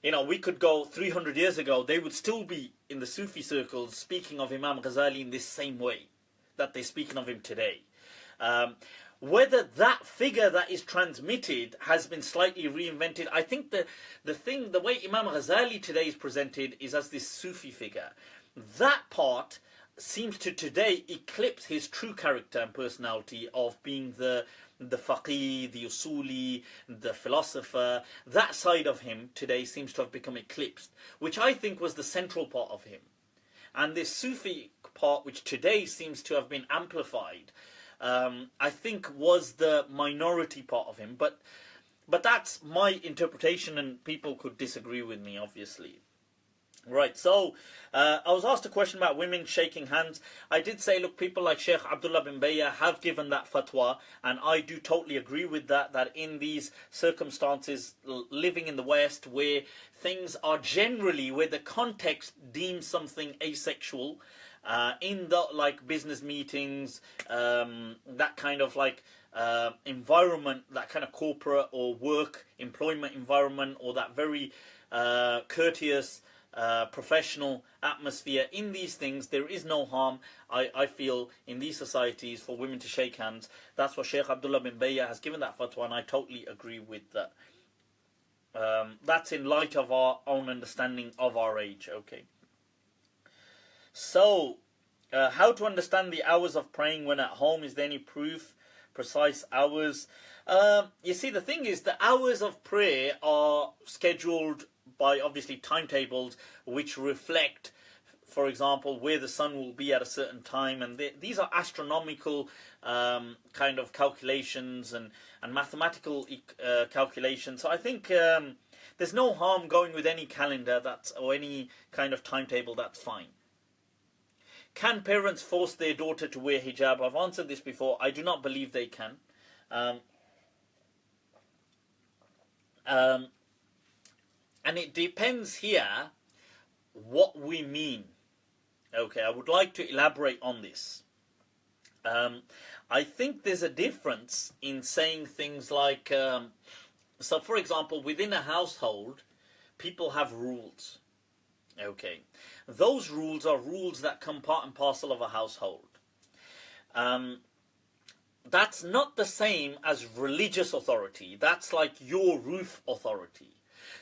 we could go 300 years ago, they would still be in the Sufi circles speaking of Imam Ghazali in this same way that they're speaking of him today. Whether that figure that is transmitted has been slightly reinvented, I think the way Imam Ghazali today is presented is as this Sufi figure. That part seems to today eclipse his true character and personality of being the faqih, the usuli, the philosopher. That side of him today seems to have become eclipsed, which I think was the central part of him. And this Sufi part, which today seems to have been amplified, I think was the minority part of him, but that's my interpretation, and people could disagree with me, obviously. Right, so I was asked a question about women shaking hands. I did say, look, people like Sheikh Abdullah bin Bayya have given that fatwa, and I do totally agree with that, that in these circumstances, living in the West, where things are generally, where the context deems something asexual, in the, like, business meetings, that kind of, like, environment, that kind of corporate or work employment environment, or that very courteous, professional atmosphere, in these things there is no harm, I feel, in these societies for women to shake hands. That's what Sheikh Abdullah bin Bayya has given that fatwa, and I totally agree with that. That's in light of our own understanding of our age. Okay, so how to understand the hours of praying when at home? Is there any proof, precise hours? You see, the thing is, the hours of prayer are scheduled by, obviously, timetables which reflect, for example, where the sun will be at a certain time, and these are astronomical kind of calculations and mathematical calculations. So I think there's no harm going with any calendar or any kind of timetable. That's fine. Can parents force their daughter to wear hijab? I've answered this before. I do not believe they can. And it depends here what we mean. Okay, I would like to elaborate on this. I think there's a difference in saying things like, so for example, within a household, people have rules. Okay, those rules are rules that come part and parcel of a household. That's not the same as religious authority. That's like your roof authority.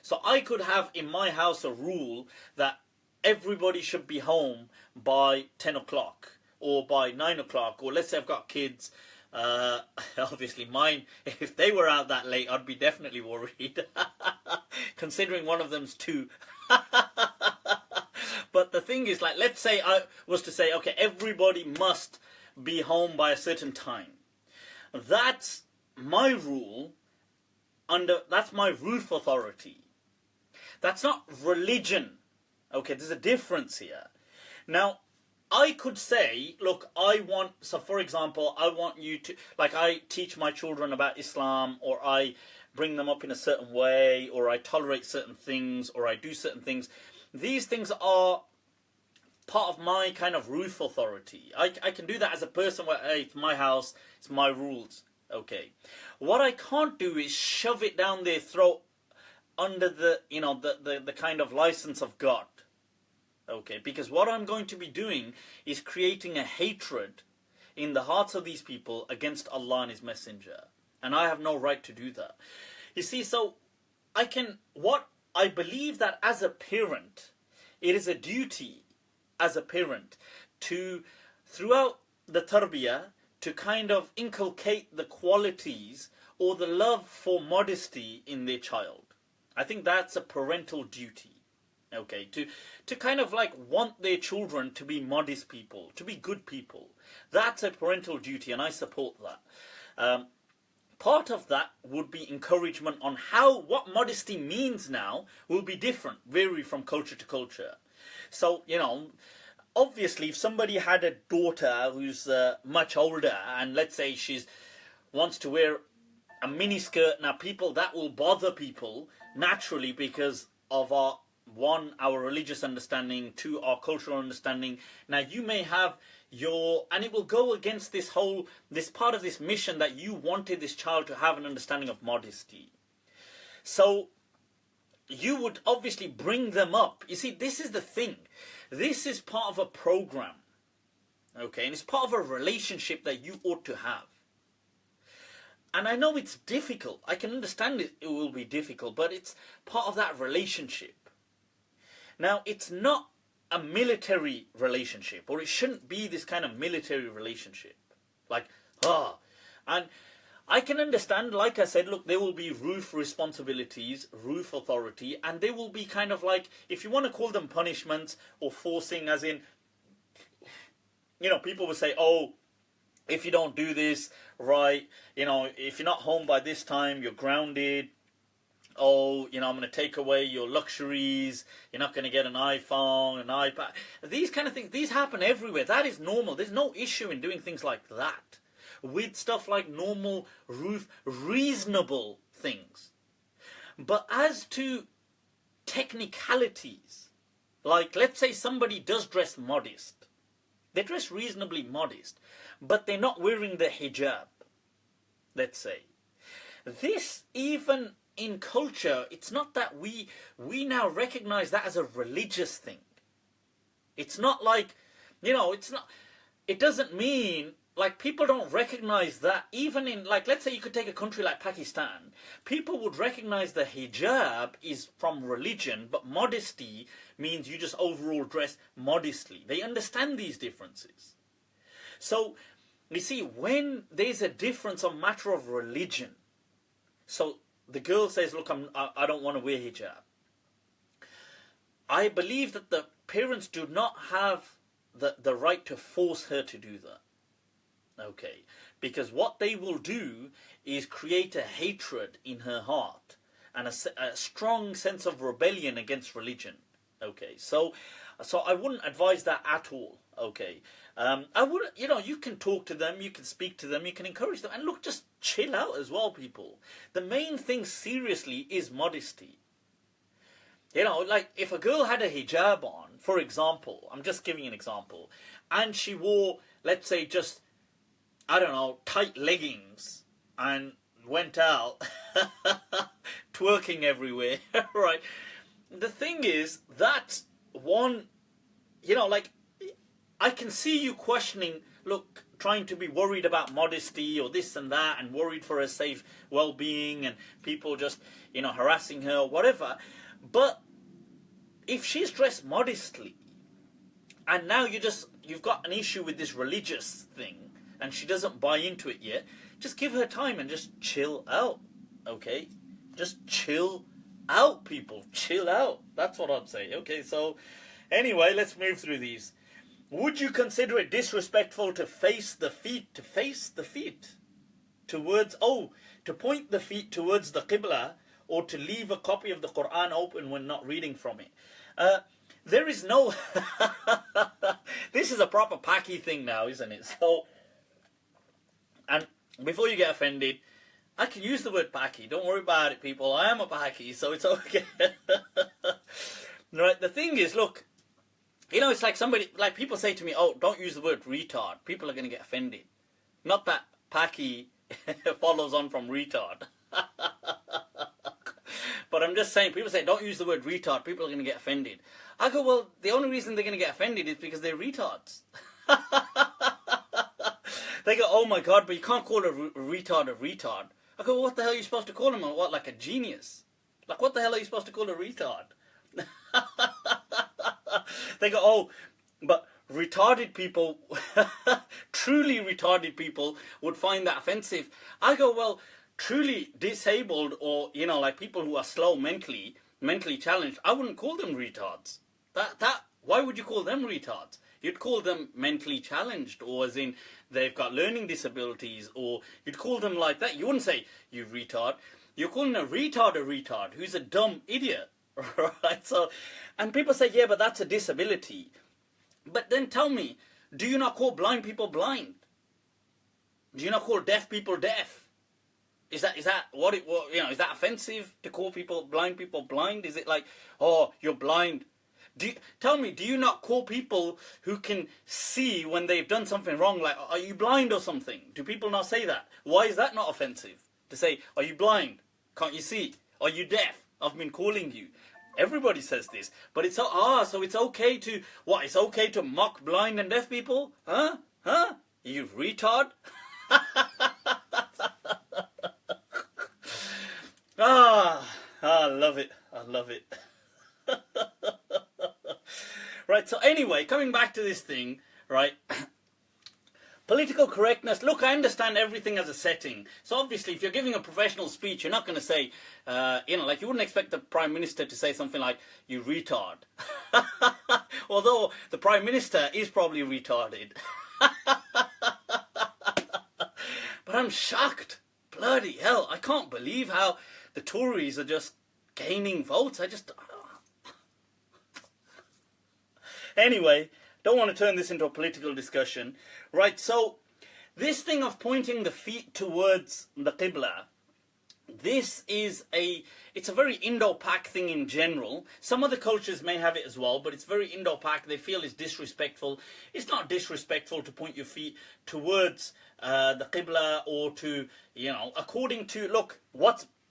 So I could have in my house a rule that everybody should be home by 10 o'clock or by 9 o'clock, or let's say I've got kids. Obviously mine, if they were out that late, I'd be definitely worried, considering one of them's 2. But the thing is, like, let's say I was to say, okay, everybody must be home by a certain time. That's my rule, that's my roof authority. That's not religion. Okay, there's a difference here. Now, I could say, look, so for example, I want you to, like, I teach my children about Islam, or I bring them up in a certain way, or I tolerate certain things, or I do certain things. These things are part of my kind of roof authority. I can do that as a person where, hey, it's my house, it's my rules. Okay. What I can't do is shove it down their throat under the, the kind of license of God. Okay, because what I'm going to be doing is creating a hatred in the hearts of these people against Allah and His Messenger. And I have no right to do that. You see, so I believe that as a parent, it is a duty as a parent to, throughout the tarbiyah, to kind of inculcate the qualities or the love for modesty in their child. I think that's a parental duty. Okay, to kind of like want their children to be modest people, to be good people. That's a parental duty, and I support that. Part of that would be encouragement on what modesty means now will be different, vary from culture to culture. So, obviously if somebody had a daughter who's much older, and let's say wants to wear a mini skirt, now that will bother people naturally because of our religious understanding, 2, our cultural understanding. Now you may have and it will go against this part of this mission that you wanted this child to have an understanding of modesty. So you would obviously bring them up. You see, this is the thing. This is part of a program. Okay, and it's part of a relationship that you ought to have. And I know it's difficult. I can understand it will be difficult, but it's part of that relationship. Now, it's not a military relationship, or it shouldn't be this kind of military relationship. And I can understand, like I said, look, there will be roof responsibilities, roof authority, and there will be kind of like, if you want to call them punishments or forcing, as in, people will say, oh, if you don't do this right, if you're not home by this time, you're grounded. oh, you know, I'm going to take away your luxuries, you're not going to get an iPhone, an iPad. These kind of things, these happen everywhere. That is normal. There's no issue in doing things like that. With stuff like normal, reasonable things. But as to technicalities, like let's say somebody does dress modest. They dress reasonably modest, but they're not wearing the hijab, let's say. This, even in culture, it's not that we now recognize that as a religious thing. It's not like, you know, it doesn't mean, like, people don't recognize that. Even in, like, let's say you could take a country like Pakistan, people would recognize the hijab is from religion, but modesty means you just overall dress modestly. They understand these differences. So, you see, when there's a difference on matter of religion, so the girl says, look, I don't want to wear hijab. I believe that the parents do not have the right to force her to do that. Okay, because what they will do is create a hatred in her heart and a strong sense of rebellion against religion. Okay, so I wouldn't advise that at all. Okay, I would, you know, you can talk to them, you can speak to them, you can encourage them, and look, just chill out as well, people. The main thing, seriously, is modesty. You know, like if a girl had a hijab on, for example, I'm just giving an example, and she wore, let's say, just, I don't know, tight leggings and went out twerking everywhere, right? The thing is, that one, you know, like, I can see you questioning, look, trying to be worried about modesty or this and that and worried for her safe well-being and people just, you know, harassing her or whatever. But if she's dressed modestly and now you've got an issue with this religious thing, and she doesn't buy into it yet, just give her time and just chill out, okay? Just chill out, people. Chill out. That's what I'd say. Okay, so anyway, let's move through these. Would you consider it disrespectful to face the feet? To face the feet towards, to point the feet towards the Qiblah, or to leave a copy of the Qur'an open when not reading from it? There is no... This is a proper Paki thing now, isn't it? So... And before you get offended, I can use the word Paki. Don't worry about it, people. I am a Paki, so it's okay. Right, the thing is, look, you know, it's like somebody, like people say to me, oh, don't use the word retard. People are going to get offended. Not that Paki follows on from retard. But I'm just saying, people say, don't use the word retard. People are going to get offended. I go, well, the only reason they're going to get offended is because they're retards. They go, oh my God, but you can't call a retard a retard. I go, well, what the hell are you supposed to call him? What, like a genius? Like, what the hell are you supposed to call a retard? They go, oh, but retarded people, truly retarded people would find that offensive. I go, well, truly disabled or, you know, like people who are slow mentally challenged, I wouldn't call them retards. Why would you call them retards? You'd call them mentally challenged, or as in they've got learning disabilities, or you'd call them like that. You wouldn't say, you retard. You're calling a retard who's a dumb idiot, right? So, and people say, yeah, but that's a disability. But then tell me, do you not call blind people blind? Do you not call deaf people deaf? Is that what you know? Is that offensive to call blind people blind? Is it like, oh, you're blind? Tell me, do you not call people who can see when they've done something wrong, like, are you blind or something? Do people not say that? Why is that not offensive? To say, are you blind? Can't you see? Are you deaf? I've been calling you. Everybody says this. But it's, so it's okay to, what, it's okay to mock blind and deaf people? Huh? You retard? I love it. I love it. Right, so anyway, coming back to this thing, right, political correctness, look, I understand everything as a setting. So obviously, if you're giving a professional speech, you're not going to say, you know, like you wouldn't expect the Prime Minister to say something like, you retard. Although the Prime Minister is probably retarded. But I'm shocked. Bloody hell, I can't believe how the Tories are just gaining votes. Anyway, don't want to turn this into a political discussion. Right, so this thing of pointing the feet towards the Qiblah, it's a very Indo-Pak thing in general. Some other cultures may have it as well, but it's very Indo-Pak. They feel it's disrespectful. It's not disrespectful to point your feet towards the Qiblah or to, according to, look,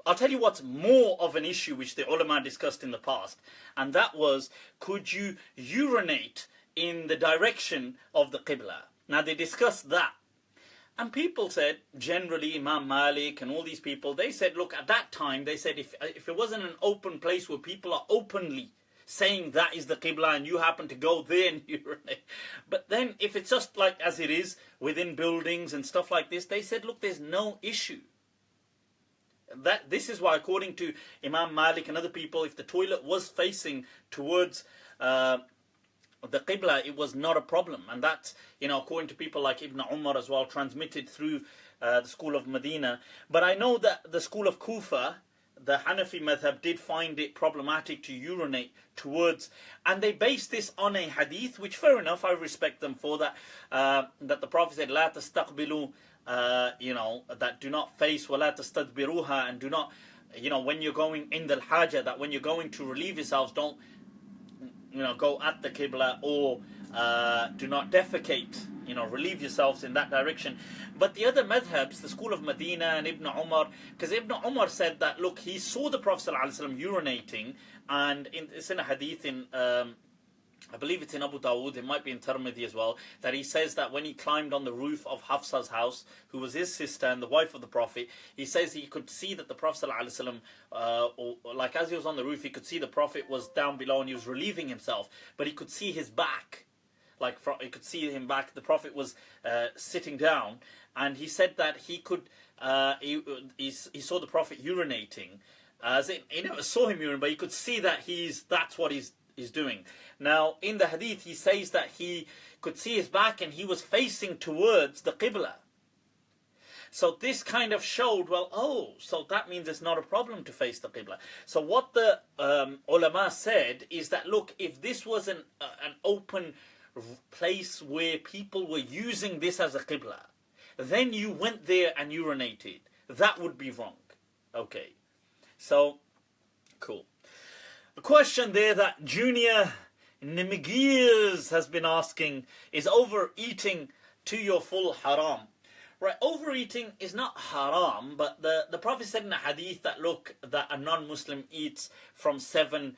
I'll tell you what's more of an issue which the ulama discussed in the past, and that was, could you urinate in the direction of the Qiblah? Now they discussed that. And people said, generally, Imam Malik and all these people, they said, look, at that time, they said, if it wasn't an open place where people are openly saying that is the Qiblah and you happen to go there and urinate. But then, if it's just like as it is within buildings and stuff like this, they said, look, there's no issue. This is why, according to Imam Malik and other people, if the toilet was facing towards the Qiblah, it was not a problem. And that's, according to people like Ibn Umar as well, transmitted through the school of Medina. But I know that the school of Kufa, the Hanafi madhab, did find it problematic to urinate towards, and they based this on a hadith, which fair enough, I respect them for that, that the Prophet said, La tastaqbilu, that do not face, wa la tastadbiruha, and do not, when you're going in the hajjah, that when you're going to relieve yourselves, don't go at the Qiblah, or do not defecate, relieve yourselves in that direction. But the other madhabs, the school of Medina and Ibn Umar, because Ibn Umar said that, look, he saw the Prophet ﷺ urinating, and it's in a hadith in, I believe it's in Abu Dawood, it might be in Tirmidhi as well, that he says that when he climbed on the roof of Hafsa's house, who was his sister and the wife of the Prophet, he says he could see that the Prophet ﷺ, like as he was on the roof, he could see the Prophet was down below and he was relieving himself, but he could see his back, he could see him back. The Prophet was sitting down, and he said that he could, he saw the Prophet urinating, as he never saw him urinate, but he could see that that's what he's doing. Now, in the hadith, he says that he could see his back and he was facing towards the Qiblah. So this kind of showed, so that means it's not a problem to face the Qiblah. So what the ulama said is that, look, if this was an open place where people were using this as a Qiblah, then you went there and urinated, that would be wrong. Okay, so, cool. A question there that Junior Nimigears has been asking, is overeating to your full haram? Right, overeating is not haram, but the Prophet said in a hadith that, look, that a non-Muslim eats from 7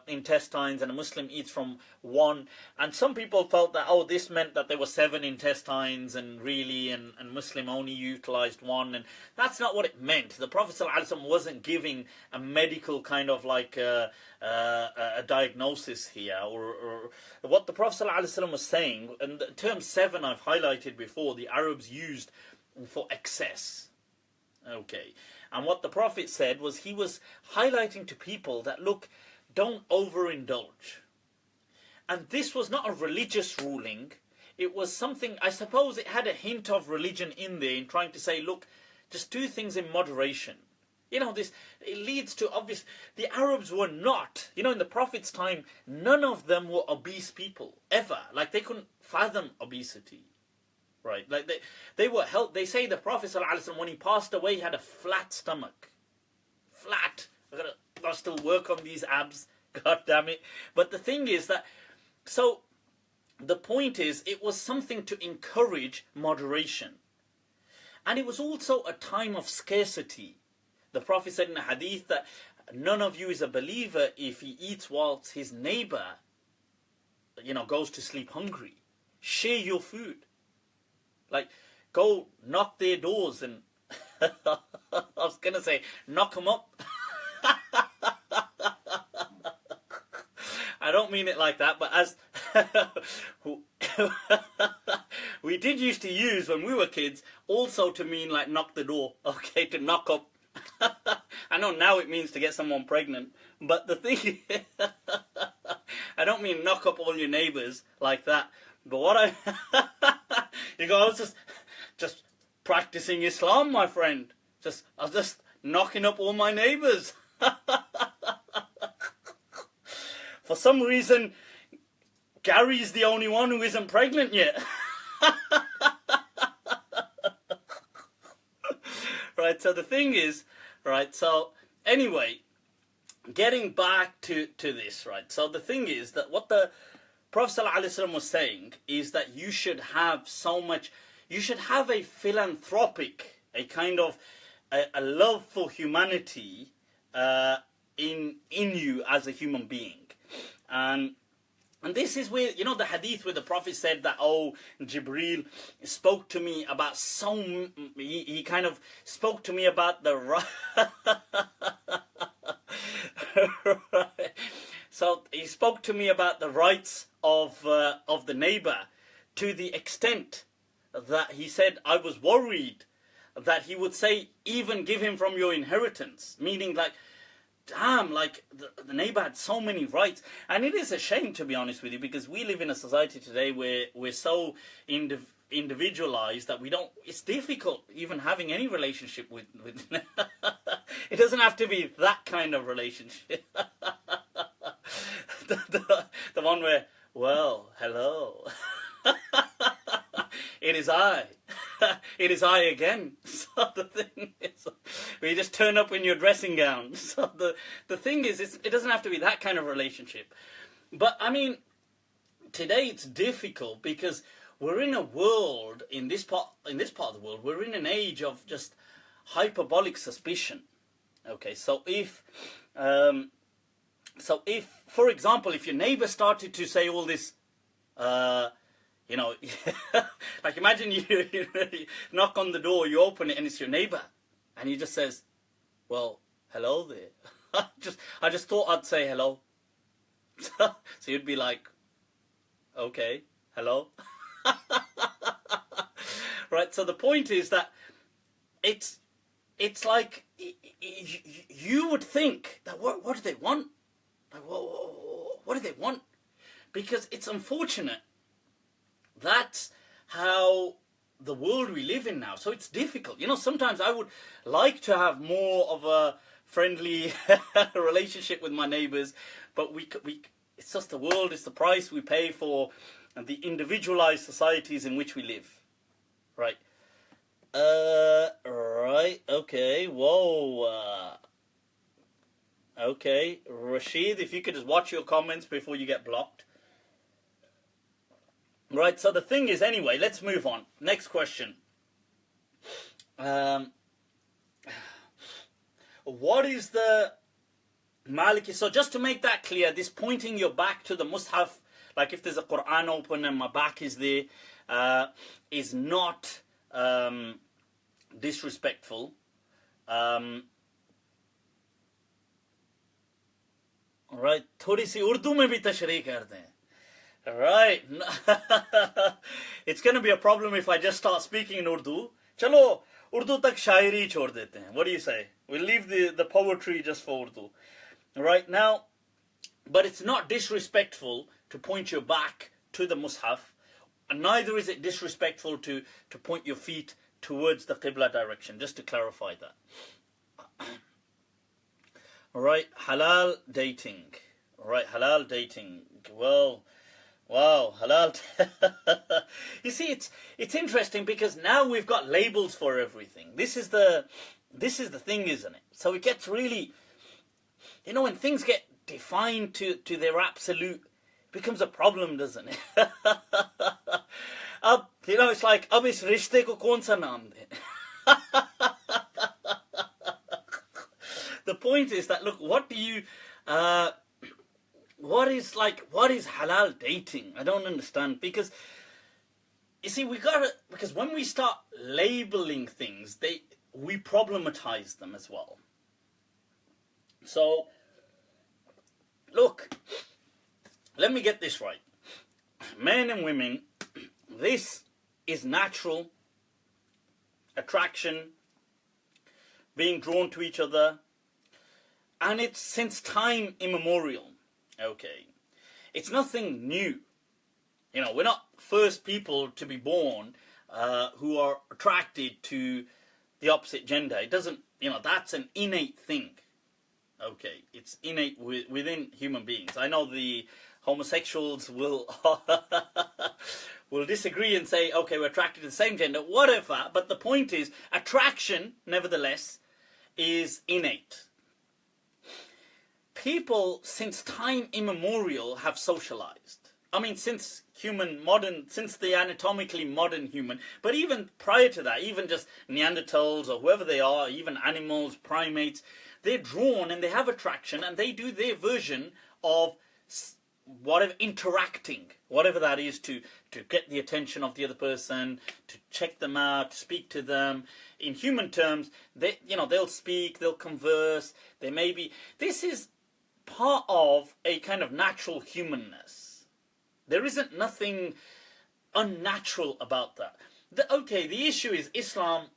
intestines and a Muslim eats from 1. And some people felt that, this meant that there were 7 intestines and Muslim only utilized 1. And that's not what it meant. The Prophet ﷺ wasn't giving a medical kind of like a diagnosis here. Or what the Prophet ﷺ was saying, and the term 7 I've highlighted before, the Arabs used for excess. Okay. And what the Prophet said was, he was highlighting to people that, look, don't overindulge. And this was not a religious ruling. It was something, I suppose it had a hint of religion in there, in trying to say, look, just do things in moderation. It leads to the Arabs were not, in the Prophet's time, none of them were obese people, ever. Like, they couldn't fathom obesity. Right, like they were health. They say the Prophet ﷺ, when he passed away, he had a flat stomach. Flat. I gotta still work on these abs. God damn it. But the thing is that, so the point is, it was something to encourage moderation, and it was also a time of scarcity. The Prophet said in a hadith that none of you is a believer if he eats whilst his neighbor, goes to sleep hungry. Share your food. Like, go knock their doors and I was going to say, knock them up. I don't mean it like that, but as we did used to use when we were kids, also to mean like knock the door, okay, to knock up. I know now it means to get someone pregnant, but the thing I don't mean knock up all your neighbours like that. But what I was just practicing Islam, my friend. I was just knocking up all my neighbours. For some reason, Gary's the only one who isn't pregnant yet. Right, so the thing is, right, so anyway, getting back to this, right, so the thing is that what the Prophet ﷺ was saying is that you should have so much, you should have a philanthropic, a kind of a love for humanity in you as a human being. And this is where, you know, the hadith where the Prophet said that, oh, Jibreel spoke to me about he kind of spoke to me about the So he spoke to me about the rights of the neighbor, to the extent that he said I was worried that he would say, even give him from your inheritance, meaning like, damn, like the neighbor had so many rights. And it is a shame, to be honest with you, because we live in a society today where we're so individualized that we don't, it's difficult even having any relationship with it doesn't have to be that kind of relationship. the one where, well, hello. It is I. It is I again. So the thing is, where you just turn up in your dressing gown. So the thing is, it doesn't have to be that kind of relationship. But I mean, today it's difficult because we're in a world, in this part of the world, we're in an age of just hyperbolic suspicion. Okay, so if, for example, if your neighbor started to say all this, you know, like imagine you knock on the door, you open it, and it's your neighbor, and he just says, well, hello there. I just thought I'd say hello. So you'd be like, okay, hello. Right, so the point is that it's like, you would think that what do they want? Like, what do they want? Because it's unfortunate. That's how the world we live in now. So it's difficult. You know, sometimes I would like to have more of a friendly relationship with my neighbors, but it's just the world, it's the price we pay for the individualized societies in which we live. Right. Right, okay, whoa. Okay, Rashid, if you could just watch your comments before you get blocked. Right, so the thing is, anyway, let's move on. Next question. What is the Maliki? So just to make that clear, this pointing your back to the Mus'haf, like if there's a Qur'an open and my back is there, is not disrespectful. Right, थोड़ी सी उर्दू में भी तशरीह कर दें. Right. It's going to be a problem if I just start speaking in Urdu. Chalo, Urdu tak shairi chhod dete hain. What do you say? We'll leave the poetry just for Urdu. Right now, but it's not disrespectful to point your back to the Mus'haf. And neither is it disrespectful to point your feet towards the Qiblah direction, just to clarify that. Alright, halal dating. Alright, halal dating. Well, wow, halal. You see, it's interesting because now we've got labels for everything. This is the thing, isn't it? So it gets really, you know, when things get defined to their absolute, it becomes a problem, doesn't it? You know, it's like, ab is rishte ko kaun sa naam de? The point is that, look, what is halal dating? I don't understand, because you see, because when we start labeling things, we problematize them as well. So look, let me get this right. Men and women, this is natural attraction, being drawn to each other, and it's since time immemorial. Okay, it's nothing new. You know, we're not first people to be born who are attracted to the opposite gender. It doesn't, you know, that's an innate thing. Okay, it's innate within human beings. I know the homosexuals will will disagree and say, okay, we're attracted to the same gender, whatever. But the point is, attraction, nevertheless, is innate. People, since time immemorial, have socialized. I mean, since the anatomically modern human, but even prior to that, even just Neanderthals or whoever they are, even animals, primates, they're drawn and they have attraction and they do their version of whatever, interacting, whatever that is, to get the attention of the other person, to check them out, to speak to them. In human terms, they'll speak, they'll converse, this is part of a kind of natural humanness. There isn't nothing unnatural about that. The issue is Islam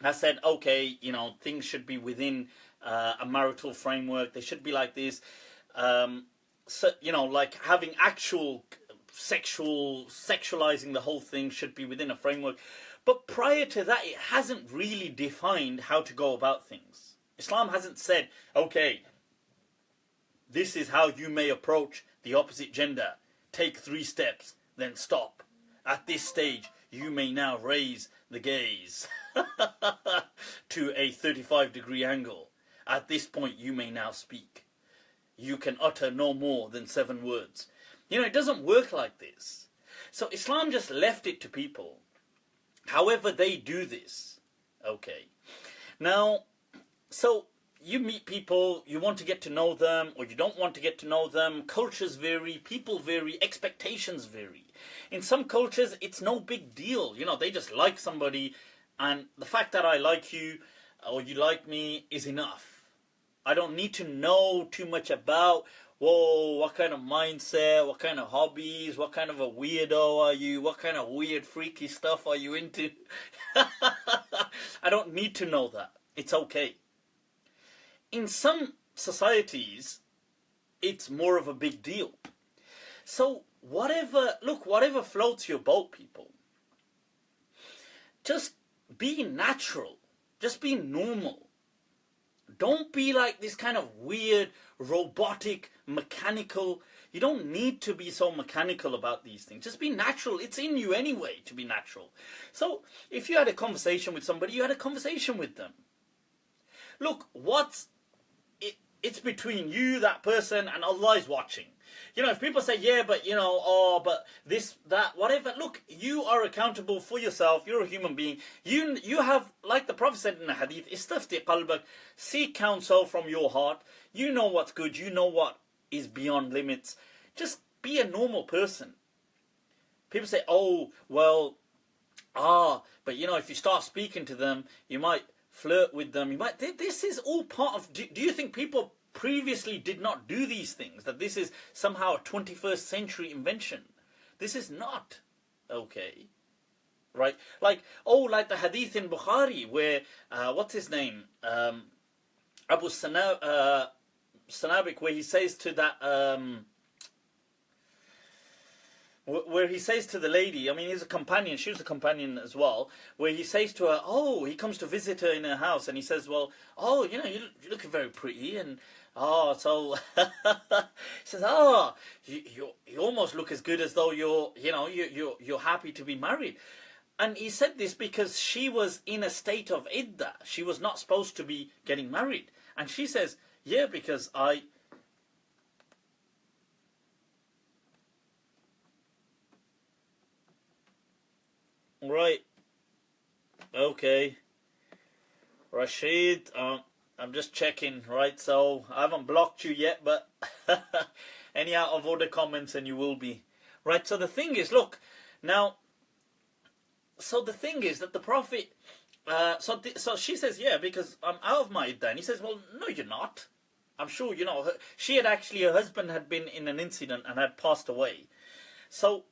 has said, okay, things should be within a marital framework. They should be like this. Like having actual sexualizing the whole thing should be within a framework. But prior to that, it hasn't really defined how to go about things. Islam hasn't said, okay, this is how you may approach the opposite gender. Take 3 steps, then stop. At this stage, you may now raise the gaze to a 35-degree angle. At this point, you may now speak. You can utter no more than 7 words. It doesn't work like this. So Islam just left it to people. However they do this. Okay. Now, so you meet people, you want to get to know them, or you don't want to get to know them. Cultures vary, people vary, expectations vary. In some cultures, it's no big deal. They just like somebody, and the fact that I like you, or you like me, is enough. I don't need to know too much about, what kind of mindset, what kind of hobbies, what kind of a weirdo are you, what kind of weird, freaky stuff are you into. I don't need to know that. It's okay. In some societies, it's more of a big deal. So whatever floats your boat, people. Just be natural. Just be normal. Don't be like this kind of weird, robotic, mechanical. You don't need to be so mechanical about these things. Just be natural. It's in you anyway to be natural. So if you had a conversation with somebody, you had a conversation with them. Look, it's between you, that person, and Allah is watching. If people say, yeah, but, but this, that, whatever. Look, you are accountable for yourself. You're a human being. You have, like the Prophet said in the hadith, istafti qalbak, seek counsel from your heart. You know what's good. You know what is beyond limits. Just be a normal person. People say, oh, well, but, if you start speaking to them, you might flirt with them. This is all part of... Do you think people previously did not do these things? That this is somehow a 21st century invention? This is not. Okay. Right? Like the hadith in Bukhari where, what's his name? Abu Sanabik, where he says to that... where he says to the lady, he's a companion, she was a companion as well, where he says to her, he comes to visit her in her house, and he says, well, you look very pretty, and, so, he says, you almost look as good as though you're happy to be married. And he said this because she was in a state of iddah. She was not supposed to be getting married. And she says, yeah, because Right. Okay. Rashid, I'm just checking, right? So, I haven't blocked you yet, but any out of order comments and you will be. Right, so the thing is, look, now, so the thing is that the Prophet, so she says, yeah, because I'm out of my iddah. And he says, well, no, you're not. I'm sure, her husband had been in an incident and had passed away. So,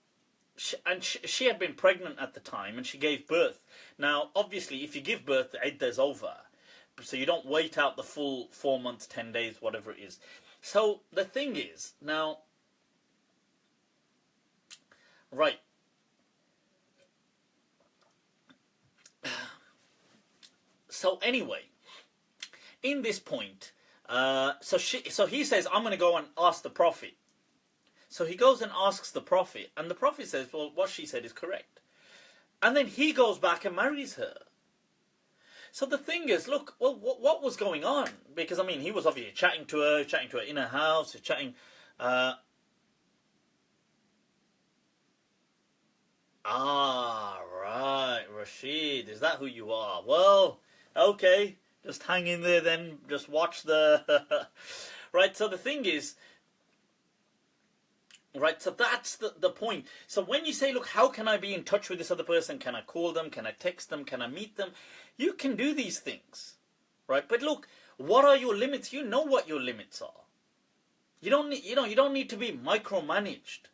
she had been pregnant at the time and she gave birth. Now, obviously, if you give birth, the iddah is over. So you don't wait out the full 4 months, 10 days, whatever it is. So the thing is, now, right. So anyway, in this point, So he says, I'm going to go and ask the Prophet. So he goes and asks the Prophet, and the Prophet says, well, what she said is correct. And then he goes back and marries her. So the thing is, look, well, what was going on? Because, I mean, he was obviously chatting to her in her house, chatting... right, Rashid, is that who you are? Well, okay, just hang in there then, just watch the... Right, so the thing is... Right, so that's the point. So when you say, look, how can I be in touch with this other person? Can I call them? Can I text them? Can I meet them? You can do these things, right? But look, what are your limits? You know what your limits are. You don't need to be micromanaged.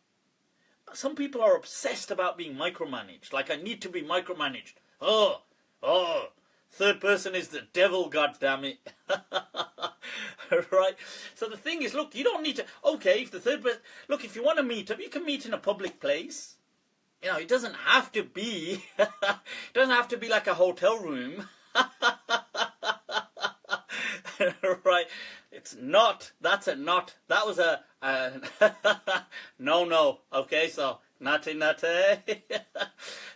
Some people are obsessed about being micromanaged. Like, I need to be micromanaged. Oh, third person is the devil, goddammit. Right? So the thing is, look, you don't need to... Okay, if the third person... Look, if you want to meet up, you can meet in a public place. You know, it doesn't have to be... it doesn't have to be like a hotel room. Right? It's not. That's a not. That was a... no. Okay, so... Nate.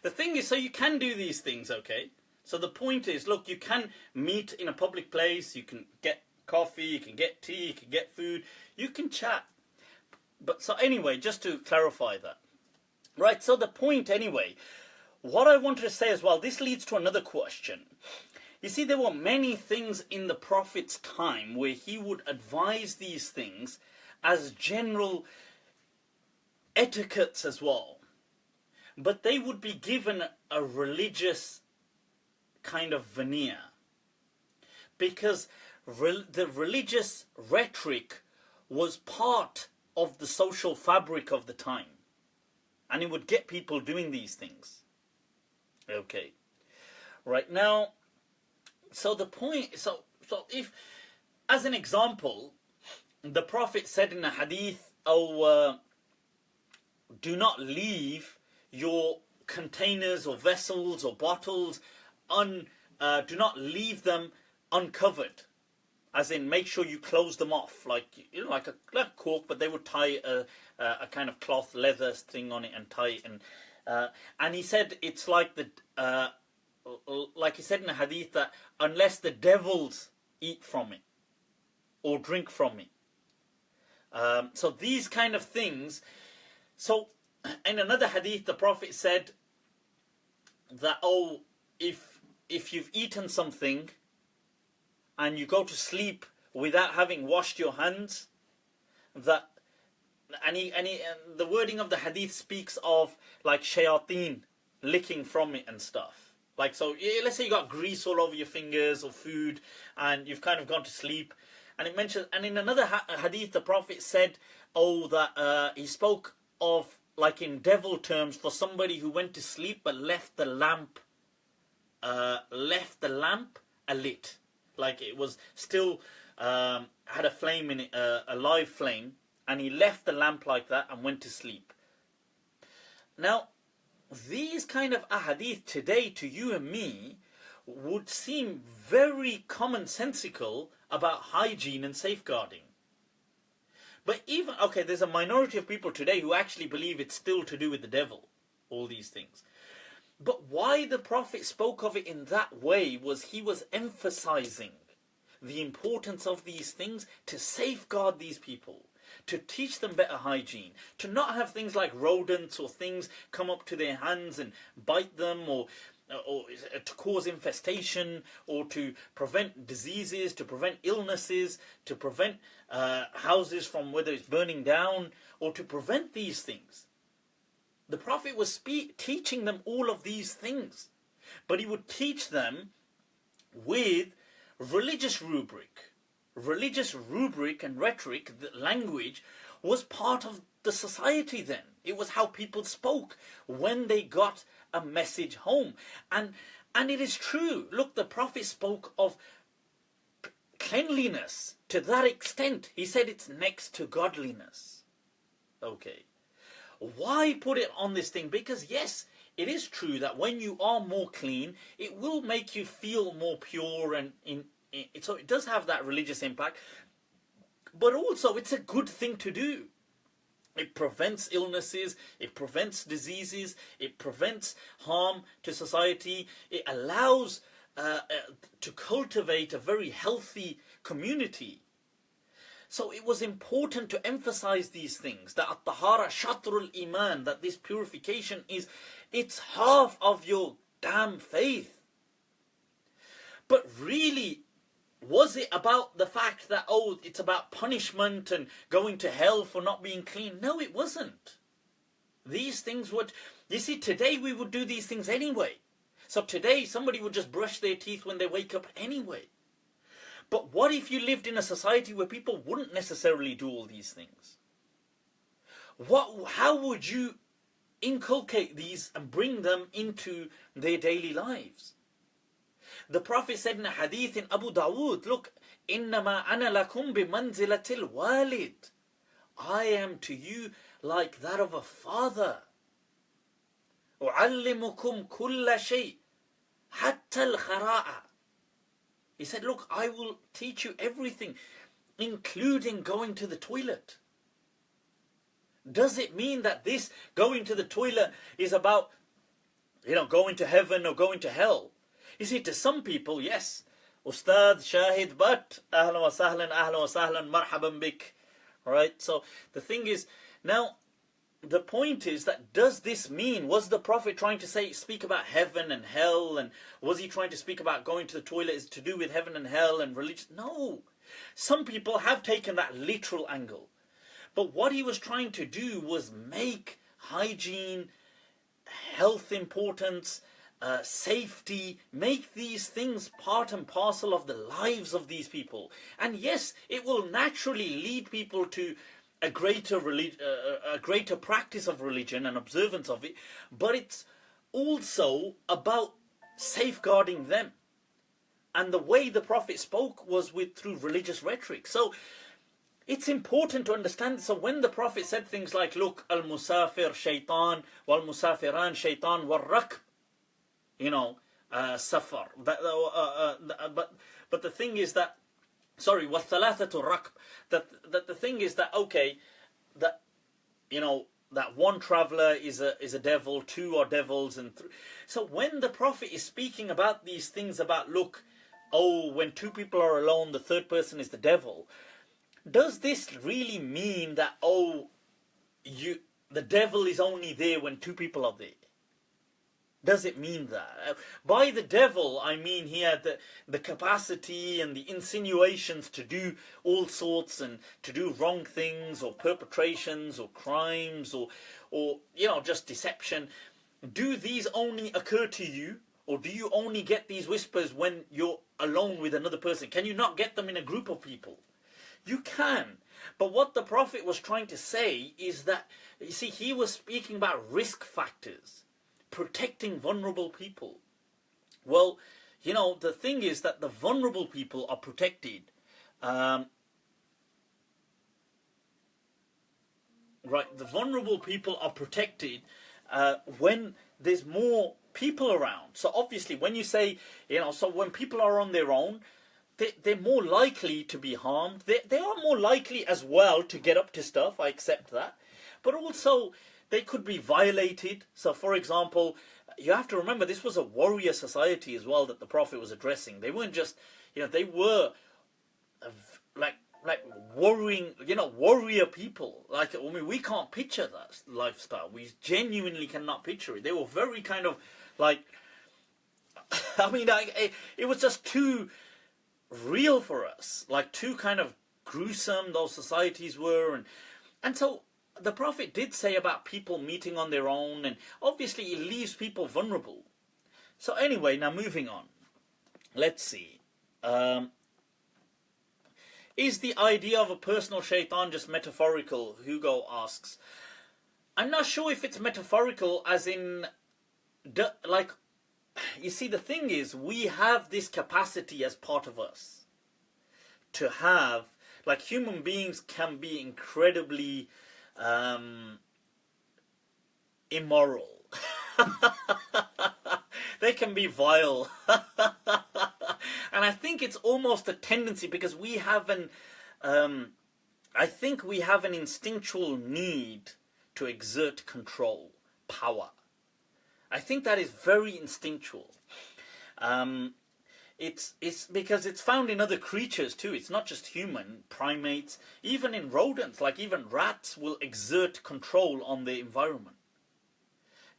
The thing is, so you can do these things, okay? So the point is, look, you can meet in a public place, you can get coffee, you can get tea, you can get food, you can chat. But so anyway, just to clarify that. Right, so the point anyway, what I wanted to say as well, this leads to another question. You see, there were many things in the Prophet's time where he would advise these things as general etiquettes as well. But they would be given a religious kind of veneer. Because the religious rhetoric was part of the social fabric of the time. And it would get people doing these things. Okay. Right now, so the point, so if, as an example, the Prophet said in a hadith, do not leave your containers or vessels or bottles do not leave them uncovered. As in, make sure you close them off, like, you know, like a cork, but they would tie a kind of cloth leather thing on it and tie it. And he said it's like like he said in a hadith, that unless the devils eat from it or drink from it. So these kind of things. So in another hadith, the Prophet said that, if you've eaten something and you go to sleep without having washed your hands, that, and the wording of the hadith speaks of like shayateen licking from it and stuff. Like, so let's say you got grease all over your fingers or food, and you've kind of gone to sleep, and it mentions, and in another hadith, the Prophet said, that he spoke of, like in devil terms, for somebody who went to sleep but left the lamp alit. Like it was still had a flame in it, a live flame, and he left the lamp like that and went to sleep. Now, these kind of ahadith today to you and me would seem very commonsensical about hygiene and safeguarding. But even, okay, there's a minority of people today who actually believe it's still to do with the devil, all these things. But why the Prophet spoke of it in that way was he was emphasizing the importance of these things to safeguard these people, to teach them better hygiene, to not have things like rodents or things come up to their hands and bite them, or to cause infestation, or to prevent diseases, to prevent illnesses, to prevent houses from whether it's burning down, or to prevent these things. The Prophet was teaching them all of these things, but he would teach them with religious rubric and rhetoric. The language was part of the society then. It was how people spoke when they got a message home. And it is true. Look, the Prophet spoke of cleanliness to that extent. He said it's next to godliness. Okay. Why put it on this thing? Because yes, it is true that when you are more clean, it will make you feel more pure, and so it does have that religious impact. But also, it's a good thing to do. It prevents illnesses, it prevents diseases, it prevents harm to society. It allows to cultivate a very healthy community. So it was important to emphasize these things, that at-tahara shatrul iman, that this purification it's half of your damn faith. But really, was it about the fact that, oh, it's about punishment and going to hell for not being clean? No, it wasn't. These things would, you see, today we would do these things anyway. So today somebody would just brush their teeth when they wake up anyway. But what if you lived in a society where people wouldn't necessarily do all these things? How would you inculcate these and bring them into their daily lives? The Prophet said in a hadith in Abu Dawood, look, إِنَّمَا أَنَا لَكُمْ بِمَنْزِلَةِ الْوَالِدِ, I am to you like that of a father. أُعَلِّمُكُمْ كُلَّ شَيْءٍ حَتَّى الْخَرَاءَ. He said, look, I will teach you everything, including going to the toilet. Does it mean that this going to the toilet is about, going to heaven or going to hell? You see, to some people, yes, Ustad, Shahid, but ahlan wa sahlan, marhaban bik. Right? So the thing is, now, the point is that, does this mean, was the Prophet trying to speak about heaven and hell, and was he trying to speak about going to the toilet is to do with heaven and hell and religion? No. Some people have taken that literal angle. But what he was trying to do was make hygiene, health importance, safety, make these things part and parcel of the lives of these people. And yes, it will naturally lead people to a greater practice of religion and observance of it, but it's also about safeguarding them. And the way the Prophet spoke was through religious rhetoric. So it's important to understand. So when the Prophet said things like, look, al-musafir shaitan, wal-musafiran shaitan, wal-rakb, safar. But the thing is that, sorry, وَالثَّلَاثَةُ الرَّكْبِ, that the thing is that, okay, that, that one traveller is a devil, two are devils, and three. So when the Prophet is speaking about these things about, look, oh, when two people are alone, the third person is the devil, does this really mean that, oh, the devil is only there when two people are there? Does it mean that? By the devil, I mean he had the capacity and the insinuations to do all sorts and to do wrong things or perpetrations or crimes or just deception. Do these only occur to you, or do you only get these whispers when you're alone with another person? Can you not get them in a group of people? You can. But what the Prophet was trying to say is that, you see, he was speaking about risk factors, protecting vulnerable people. Well, the thing is that the vulnerable people are protected. The vulnerable people are protected when there's more people around. So obviously, when you say, so when people are on their own, they're more likely to be harmed. They are more likely as well to get up to stuff, I accept that. But also, they could be violated. So, for example, you have to remember this was a warrior society as well that the Prophet was addressing. They weren't just, they were like warring, warrior people. We can't picture that lifestyle. We genuinely cannot picture it. They were very kind of it was just too real for us. Too kind of gruesome those societies were. And so the Prophet did say about people meeting on their own, and obviously it leaves people vulnerable. So anyway, now moving on. Let's see. Is the idea of a personal shaitan just metaphorical? Hugo asks. I'm not sure if it's metaphorical as in, you see, the thing is, we have this capacity as part of us to have, human beings can be incredibly immoral. They can be vile. And I think it's almost a tendency because we have I think we have an instinctual need to exert control, power. I think that is very instinctual. It's because it's found in other creatures too. It's not just human, primates, even in rodents, like even rats will exert control on the environment.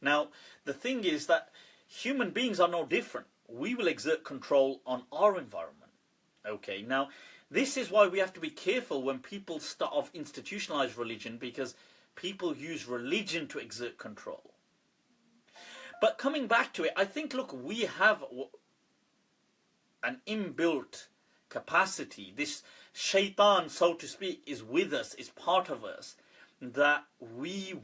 Now, the thing is that human beings are no different. We will exert control on our environment. Okay, now, this is why we have to be careful when people start off institutionalized religion, because people use religion to exert control. But coming back to it, I think, look, we have an inbuilt capacity. This shaitan, so to speak, is with us, is part of us, that we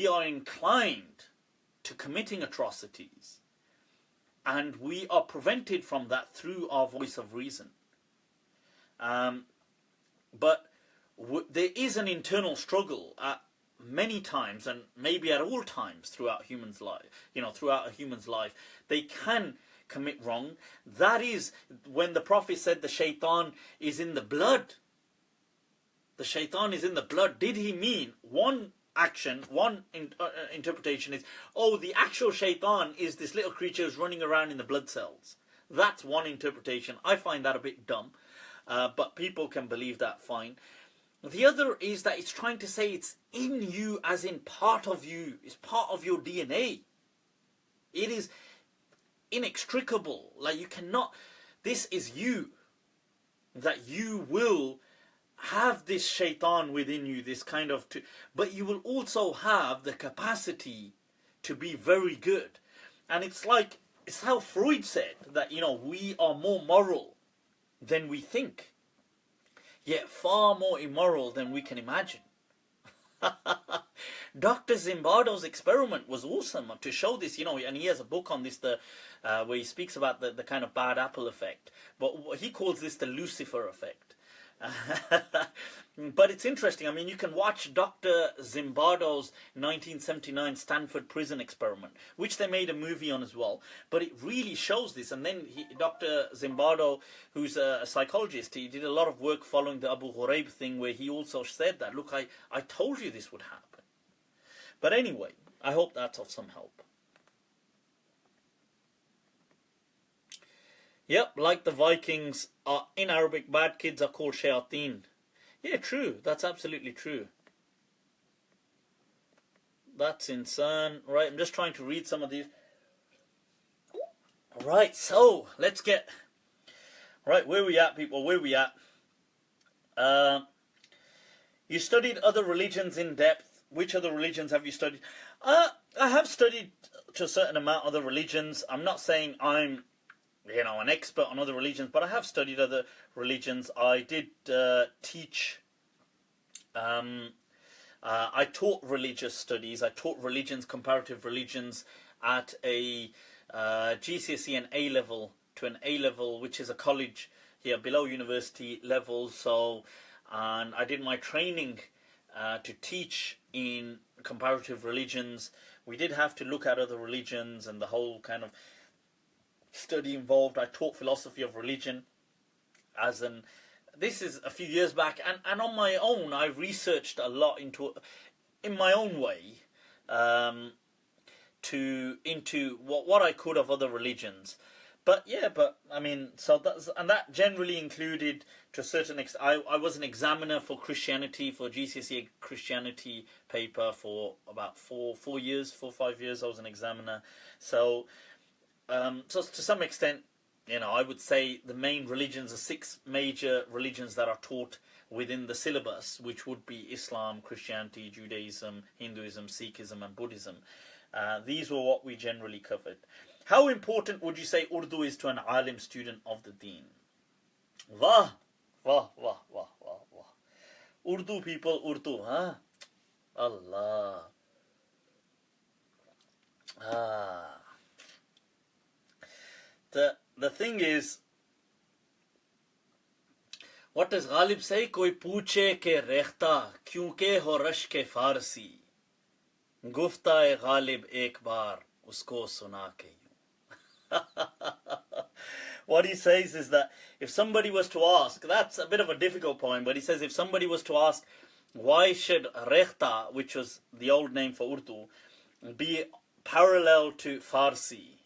are inclined to committing atrocities. And we are prevented from that through our voice of reason. But there is an internal struggle at many times, and maybe at all times throughout humans' life. Throughout a human's life, they can commit wrong. That is when the Prophet said the shaitan is in the blood. The shaitan is in the blood. Did he mean one action, one interpretation is, the actual shaitan is this little creature who's running around in the blood cells. That's one interpretation. I find that a bit dumb, but people can believe that, fine. The other is that it's trying to say it's in you, as in part of you. It's part of your DNA. It is inextricable. Like, you cannot, this is you. That you will have this shaitan within you, this kind of, but you will also have the capacity to be very good. And it's like, it's how Freud said that, we are more moral than we think, yet far more immoral than we can imagine. Dr. Zimbardo's experiment was awesome to show this, and he has a book on this, where he speaks about the kind of bad apple effect, but he calls this the Lucifer effect. But it's interesting. I mean, you can watch Dr. Zimbardo's 1979 Stanford prison experiment, which they made a movie on as well. But it really shows this. And then Dr. Zimbardo, who's a psychologist, he did a lot of work following the Abu Ghraib thing, where he also said that, look, I told you this would happen. But anyway, I hope that's of some help. Yep, like the Vikings, in Arabic, bad kids are called shayateen. Yeah, true. That's absolutely true. That's insane. Right, I'm just trying to read some of these. Right, so, let's get... Right, where we at, people? Where we at? You studied other religions in depth. Which other religions have you studied? I have studied, to a certain amount, other religions. I'm not saying I'm an expert on other religions, but I have studied other religions. I did teach, I taught religious studies. I taught religions, comparative religions, at a GCSE and A-level, to an A-level, which is a college here below university level. So, and I did my training to teach in comparative religions. We did have to look at other religions and the whole kind of study involved. I taught philosophy of religion this is a few years back, and on my own I researched a lot in my own way, into what I could of other religions. But I mean, so that generally included, to a certain extent, I was an examiner for Christianity, for GCSE Christianity paper for about 4 5 years. I was an examiner. So to some extent, I would say the main religions, the 6 major religions that are taught within the syllabus, which would be Islam, Christianity, Judaism, Hinduism, Sikhism and Buddhism. These were what we generally covered. How important would you say Urdu is to an alim student of the deen? Wah, wah, wah, wah, wah, wah. Urdu people, Urdu, huh? Allah. The thing is, what does Ghalib say? Koi pooche ke rekhta, kyunke ho rashke farsi. Gufta e Ghalib ek baar, usko suna ke yu. what he says is that if somebody was to ask, that's a bit of a difficult point, but he says if somebody was to ask, why should Rekhta, which was the old name for Urdu, be parallel to Farsi?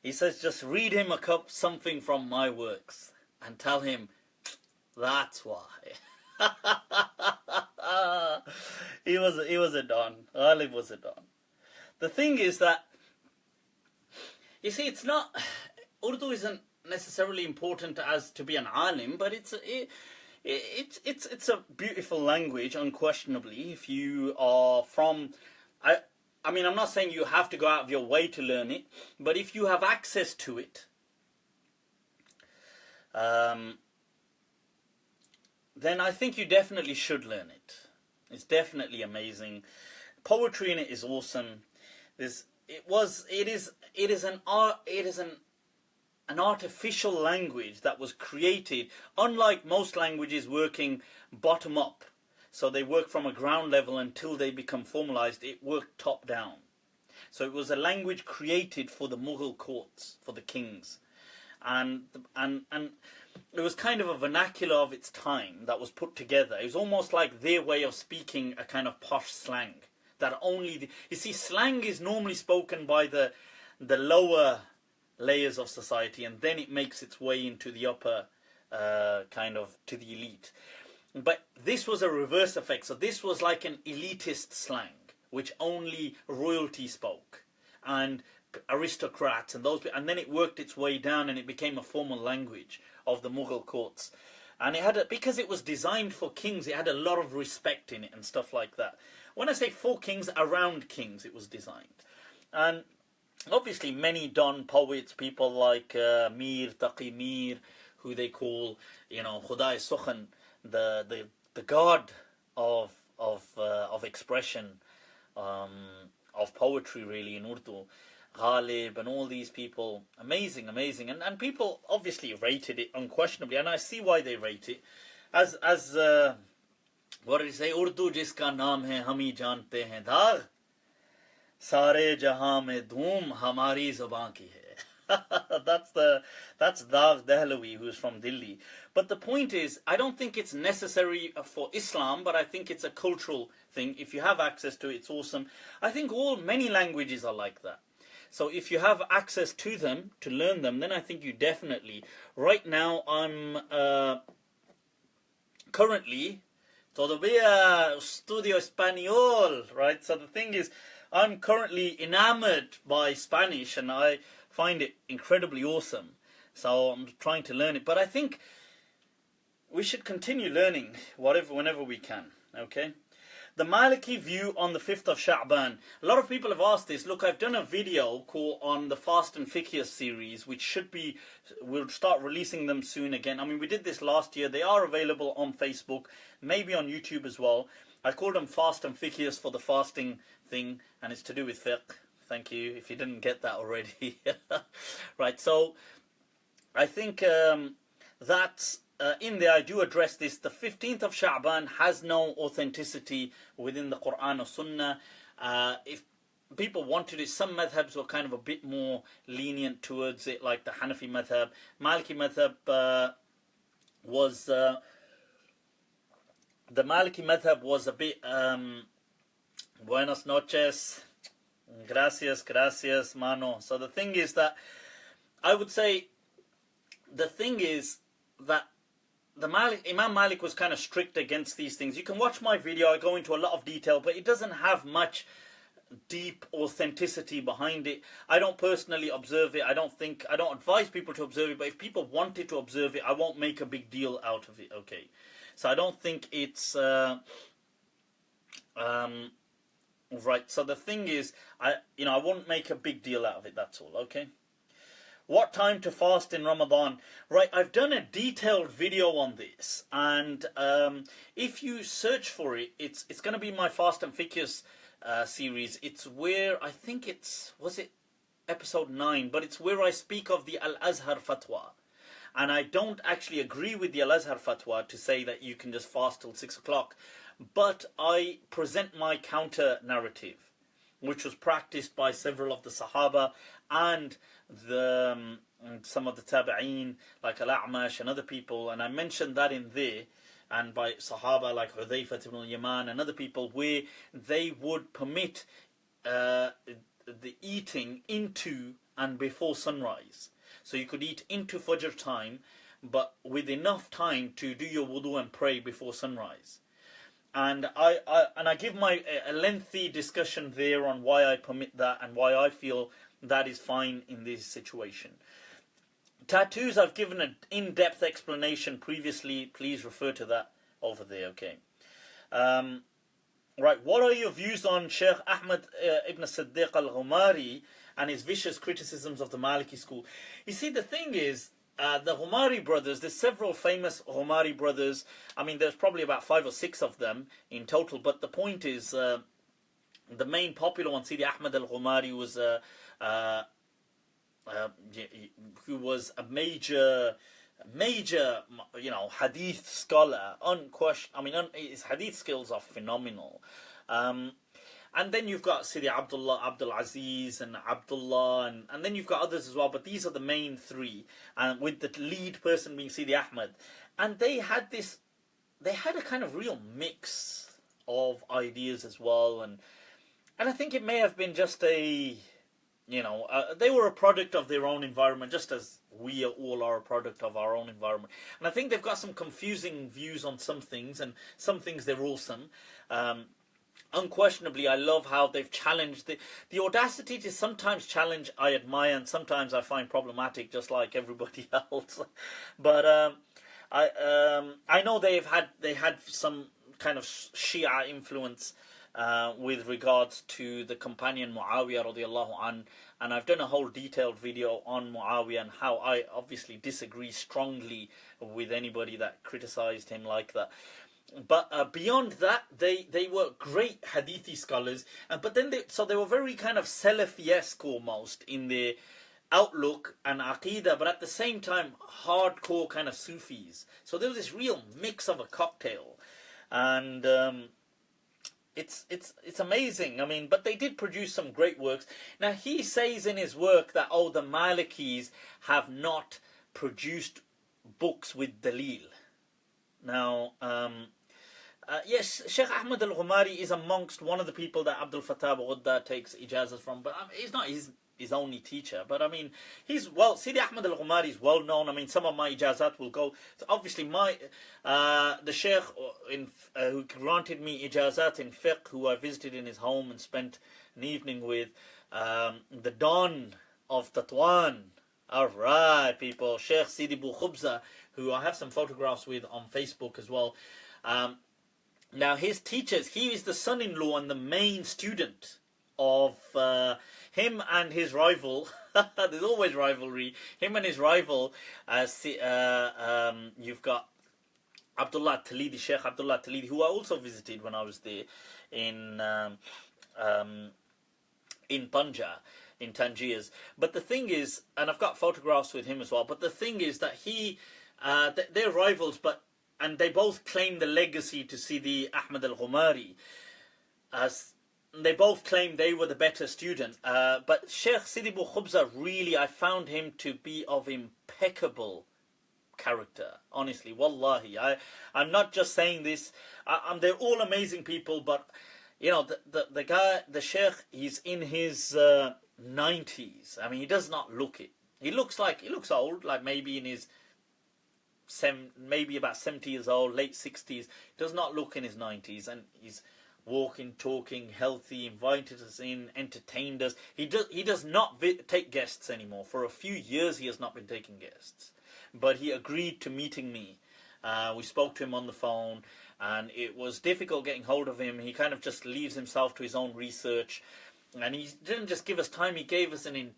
He says, just read him something from my works and tell him, that's why. He was a don. Ghalib was a don. The thing is that, you see, it's not, Urdu isn't necessarily important as to be an alim, but it's a beautiful language, unquestionably. If you are from, I mean, I'm not saying you have to go out of your way to learn it, but if you have access to it, then I think you definitely should learn it. It's definitely amazing. Poetry in it is awesome. It is an artificial language that was created, unlike most languages working bottom up. So they work from a ground level until they become formalized. It worked top down. So it was a language created for the Mughal courts, for the kings. And it was kind of a vernacular of its time that was put together. It was almost like their way of speaking a kind of posh slang. That only you see, slang is normally spoken by the lower layers of society, and then it makes its way into the upper kind of to the elite. But this was a reverse effect. So this was like an elitist slang, which only royalty spoke, and aristocrats and those, and then it worked its way down and it became a formal language of the Mughal courts. And it had because it was designed for kings, it had a lot of respect in it and stuff like that. When I say for kings, around kings, it was designed. And obviously many Don poets, people like Mir, Taqi Mir, who they call, Khuda Sukhan, the god of expression, of poetry really in Urdu, Ghalib and all these people, amazing, and people obviously rated it unquestionably, and I see why they rate it, as what did he say? Urdu jiska naam hai hum hi jante hain daag, sare jahan mein dhoom hamari zuban ki hai. That's Daag Dehalavi, who's from Delhi. But the point is, I don't think it's necessary for Islam, but I think it's a cultural thing. If you have access to it, it's awesome. I think many languages are like that. So if you have access to them, to learn them, then I think you definitely. Right now, I'm currently todavía estudio español, right? So the thing is, I'm currently enamored by Spanish, and I find it incredibly awesome. So I'm trying to learn it. But I think we should continue learning whenever we can, okay? The Maliki view on the 5th of Sha'ban. A lot of people have asked this. Look, I've done a video on the Fast and Fiqh series, which we'll start releasing them soon again. I mean, we did this last year. They are available on Facebook, maybe on YouTube as well. I called them Fast and Fiqh for the fasting thing, and it's to do with fiqh. Thank you, if you didn't get that already. Right, so I think that's in there. I do address this. The 15th of Sha'ban has no authenticity within the Qur'an or Sunnah. If people wanted it, some madhabs were kind of a bit more lenient towards it, like the Hanafi madhab. Maliki madhab was the Maliki madhab was a bit buenas noches. Gracias, mano. So the thing is that I would say that Imam Malik was kind of strict against these things. You can watch my video, I go into a lot of detail, but it doesn't have much deep authenticity behind it. I don't personally observe it. I don't advise people to observe it, but if people wanted to observe it, I won't make a big deal out of it, okay? So I don't think it's right, so the thing is, I won't make a big deal out of it, that's all, okay? What time to fast in Ramadan? Right, I've done a detailed video on this, and if you search for it, it's going to be my Fast and Fiqh series. It's where, I think was it episode 9, but it's where I speak of the Al-Azhar fatwa. And I don't actually agree with the Al-Azhar fatwa to say that you can just fast till 6 o'clock. But I present my counter narrative, which was practiced by several of the Sahaba and the and some of the tabi'een, like al-A'mash and other people, and I mentioned that in there, and by Sahaba like Hudhayfah ibn al-Yaman and other people, where they would permit the eating into and before sunrise. So you could eat into Fajr time, but with enough time to do your wudu and pray before sunrise. And I give my a lengthy discussion there on why I permit that and why I feel that is fine in this situation. Tattoos, I've given an in-depth explanation previously. Please refer to that over there. Okay. Right. What are your views on Shaykh Ahmad ibn Siddiq al-Ghumari and his vicious criticisms of the Maliki school? You see, the thing is, the Ghumari brothers, there's several famous Ghumari brothers. I mean, there's probably about 5 or 6 of them in total. But the point is, the main popular one, Sayyid Ahmad al-Ghumari, was who was a major, hadith scholar. His hadith skills are phenomenal. And then you've got Sidi Abdul Aziz and Abdullah, and then you've got others as well, but these are the main 3, and with the lead person being Sidi Ahmad. And they had a kind of real mix of ideas as well, and I think it may have been just they were a product of their own environment, just as we all are a product of our own environment. And I think they've got some confusing views on some things, and some things they're awesome. Unquestionably, I love how they've challenged the audacity to sometimes challenge. I admire, and sometimes I find problematic, just like everybody else. But I know they had some kind of Shia influence with regards to the companion Muawiyah radiallahu an, and I've done a whole detailed video on Muawiyah and how I obviously disagree strongly with anybody that criticized him like that. But beyond that, they were great Hadithi scholars, but then they were very kind of Salafi-esque almost in their outlook and Aqidah, but at the same time hardcore kind of Sufis. So there was this real mix of a cocktail, and it's amazing. I mean, but they did produce some great works. Now he says in his work that the Malikis have not produced books with dalil. Now, yes, Shaykh Ahmad al-Ghumari is amongst one of the people that Abdul Fattah Ghudda takes ijazas from, but he's not his only teacher. But I mean, Sidi Ahmad al-Ghumari is well known. I mean, some of my ijazat will go. So obviously, the Shaykh who granted me ijazat in fiqh, who I visited in his home and spent an evening with, the Don of Tatwan. All right, people, Shaykh Sidi Bu Khubza, who I have some photographs with on Facebook as well. Now, his teachers, he is the son-in-law and the main student of him and his rival. There's always rivalry. Him and his rival, you've got Abdullah Talidi, Sheikh Abdullah Talidi, who I also visited when I was there in Punjab, in Tangiers. But the thing is, and I've got photographs with him as well, but the thing is that they're rivals, and they both claim the legacy to Sidi Ahmad al-Ghumari. They both claim they were the better student. But Sheikh Sidi Bu Khubza, really, I found him to be of impeccable character. Honestly, wallahi. I'm not just saying this. They're all amazing people, but, the guy, the Sheikh, he's in his 90s. I mean, he does not look it. He looks old, like maybe in his maybe about 70 years old, late 60s. Does not look in his 90s, and he's walking, talking, healthy, invited us in, entertained us. He does not take guests anymore. For a few years he has not been taking guests, but he agreed to meeting me. We spoke to him on the phone, and it was difficult getting hold of him. He kind of just leaves himself to his own research, and he didn't just give us time, he gave us time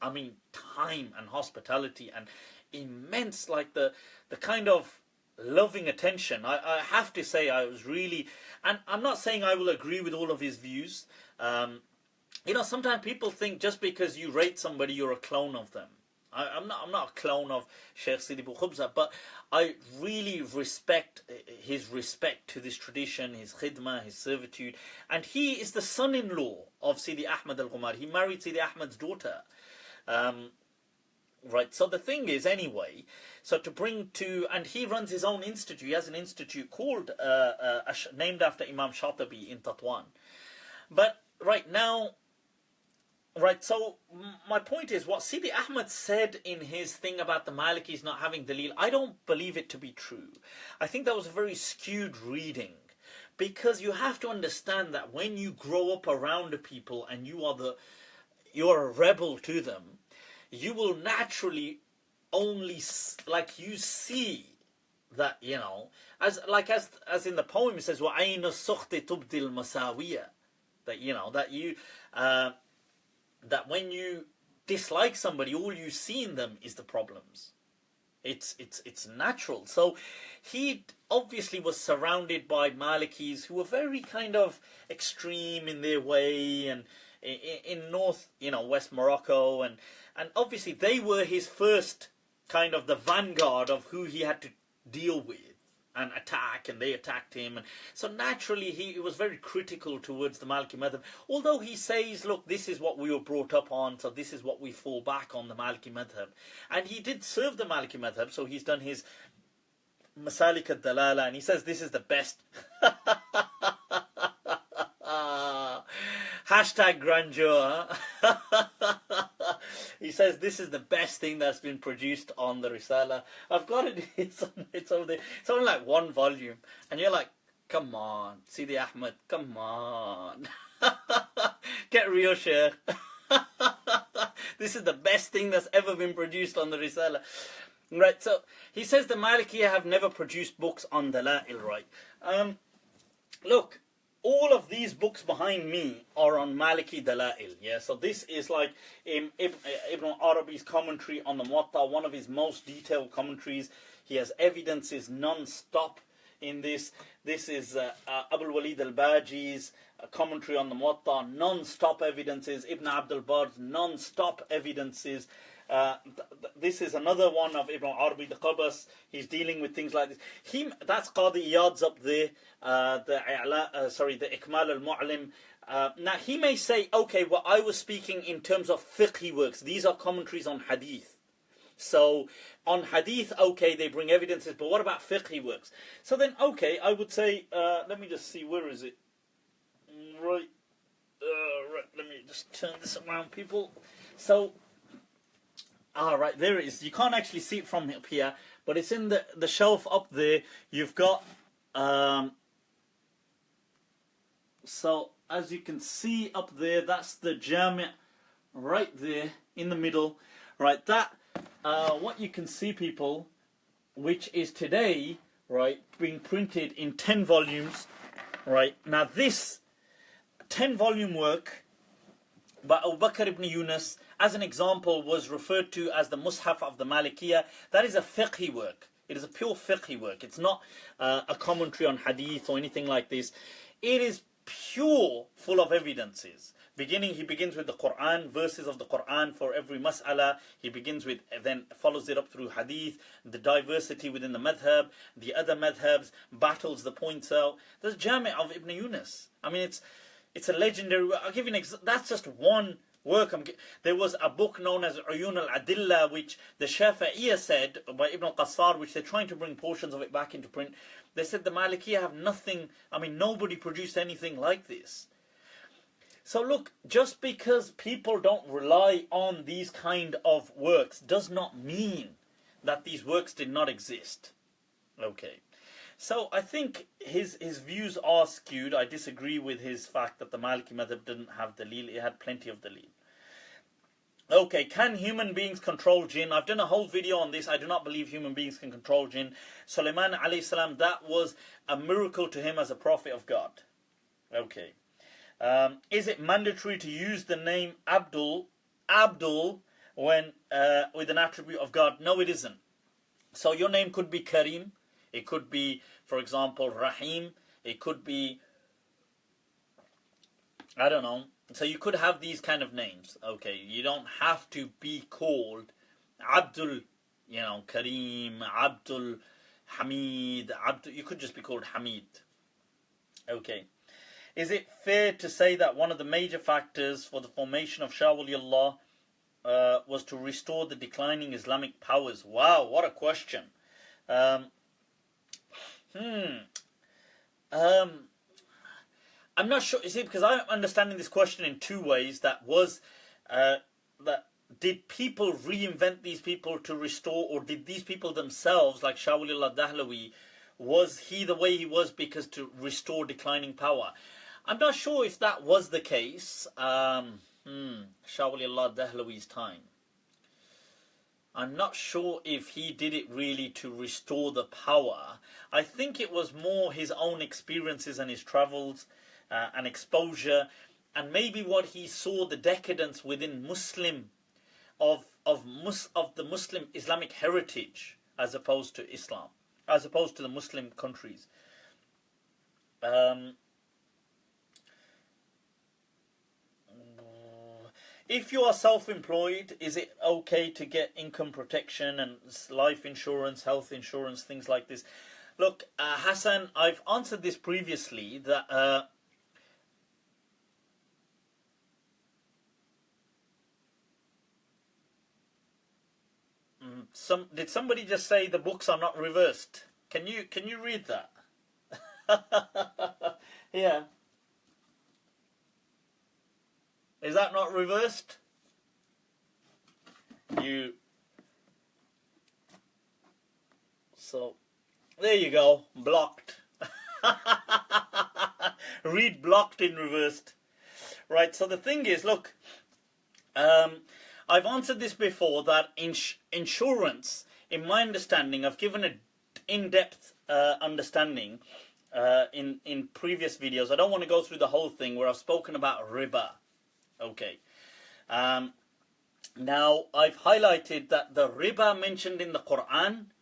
and hospitality and immense, like the kind of loving attention. I have to say, I was really, and I'm not saying I will agree with all of his views. Sometimes people think just because you rate somebody, you're a clone of them. I'm not a clone of Sheikh Sidi Bu Khubza, but I really respect his respect to this tradition, his khidmah, his servitude, and he is the son-in-law of Sidi Ahmad al-Ghumari. He married Sidi Ahmad's daughter. Right, so the thing is, anyway, so to bring to, and he runs his own institute. He has an institute called, named after Imam Shatibi in Tatwan. But right now, right, so my point is, what Sayyid Ahmad said in his thing about the Malikis not having dalil, I don't believe it to be true. I think that was a very skewed reading. Because you have to understand that when you grow up around the people and you're a rebel to them, you will naturally only, like, you see that, you know, as in the poem it says, وَعَيْنُ السُّخْتِ تُبْدِ الْمَسَاوِيَ, that, you know, that you, that when you dislike somebody, all you see in them is the problems. It's natural. So he obviously was surrounded by Malikis who were very kind of extreme in their way, and in North, you know, West Morocco, and obviously they were his first kind of the vanguard of who he had to deal with and attack, and they attacked him, and so naturally he was very critical towards the Maliki madhab, although he says, look, this is what we were brought up on, so this is what we fall back on, the Maliki madhab. And he did serve the Maliki madhab, so he's done his Masalik al-Dalala, and he says this is the best. Hashtag grandeur. He says this is the best thing that's been produced on the Risala. I've got it. It's over there. It's only like one volume, and you're like, come on, Sayyid Ahmad, come on, get real, Shaykh. This is the best thing that's ever been produced on the Risala. Right, so he says the Malikiya have never produced books on Dala'il, right? Look, all of these books behind me are on Maliki Dala'il, yeah? So this is like Ibn Arabi's commentary on the Muwatta, one of his most detailed commentaries. He has evidences non-stop in this. This is Abul Walid al-Baji's commentary on the Muwatta, non-stop evidences. Ibn Abdul Bar's non-stop evidences. This is another one of Ibn Arabi, the Qabas. He's dealing with things like this. That's Qadi Iyad's up there. The Ikmal al-Mu'lim. Now he may say, okay, well, I was speaking in terms of fiqhi works. These are commentaries on hadith. So on hadith, okay, they bring evidences, but what about fiqhi works? So then, okay, I would say, let me just see, where is it? Right, let me just turn this around, people. So, right, there it is. You can't actually see it from up here, but it's in the shelf up there. You've got, so as you can see up there, that's the Jami' right there in the middle. Right, that, what you can see, people, which is today, right, being printed in 10 volumes, right. Now this 10-volume work by Abu Bakr ibn Yunus, as an example, was referred to as the Mushaf of the Malikiyah. That is a fiqhi work. It is a pure fiqhi work. It's not a commentary on hadith or anything like this. It is pure, full of evidences. He begins with the Qur'an, verses of the Qur'an for every mas'ala. He begins with, then follows it up through hadith, the diversity within the madhab, the other madhabs, battles the points out. There's Jami' of Ibn Yunus. I mean, it's a legendary. I'll give you an that's just one work. There was a book known as Uyun al-Adilla, which the Shafi'iyya said by Ibn al-Qassar, which they're trying to bring portions of it back into print. They said the Malikiyya have nothing. I mean, nobody produced anything like this. So look, just because people don't rely on these kind of works does not mean that these works did not exist. Okay. So I think his views are skewed. I disagree with his fact that the Maliki madhab didn't have dalil. It had plenty of dalil. Okay, can human beings control jinn? I've done a whole video on this. I do not believe human beings can control jinn. Sulayman alayhi salam, that was a miracle to him as a prophet of God. Okay. Is it mandatory to use the name Abdul when with an attribute of God? No, it isn't. So your name could be Karim. It could be, for example, Rahim. It could be, I don't know. So you could have these kind of names. Okay, you don't have to be called Abdul, you know, Karim, Abdul, Hamid, Abdul. You could just be called Hamid. Okay. Is it fair to say that one of the major factors for the formation of Shah Waliyyullah was to restore the declining Islamic powers. Wow, what a question. I'm not sure, you see, because I'm understanding this question in two ways. That was, that did people reinvent these people to restore, or did these people themselves, like Shah Waliyyullah Dehalavi, was he the way he was because to restore declining power? I'm not sure if that was the case. Shah Waliyyullah Dehalavi's time. I'm not sure if he did it really to restore the power. I think it was more his own experiences and his travels and exposure, and maybe what he saw, the decadence within Muslim of the Muslim Islamic heritage as opposed to Islam, as opposed to the Muslim countries. If you are self-employed, is it okay to get income protection and life insurance, health insurance, things like this? Look, Hassan, I've answered this previously, that did somebody just say the books are not reversed? Can you read that? Yeah. Is that not reversed? So, there you go. Blocked. Read blocked in reversed. Right, so the thing is, look, I've answered this before, that insurance, in my understanding, I've given an in-depth understanding in previous videos. I don't want to go through the whole thing where I've spoken about riba. Okay. Now, I've highlighted that the riba mentioned in the Qur'an,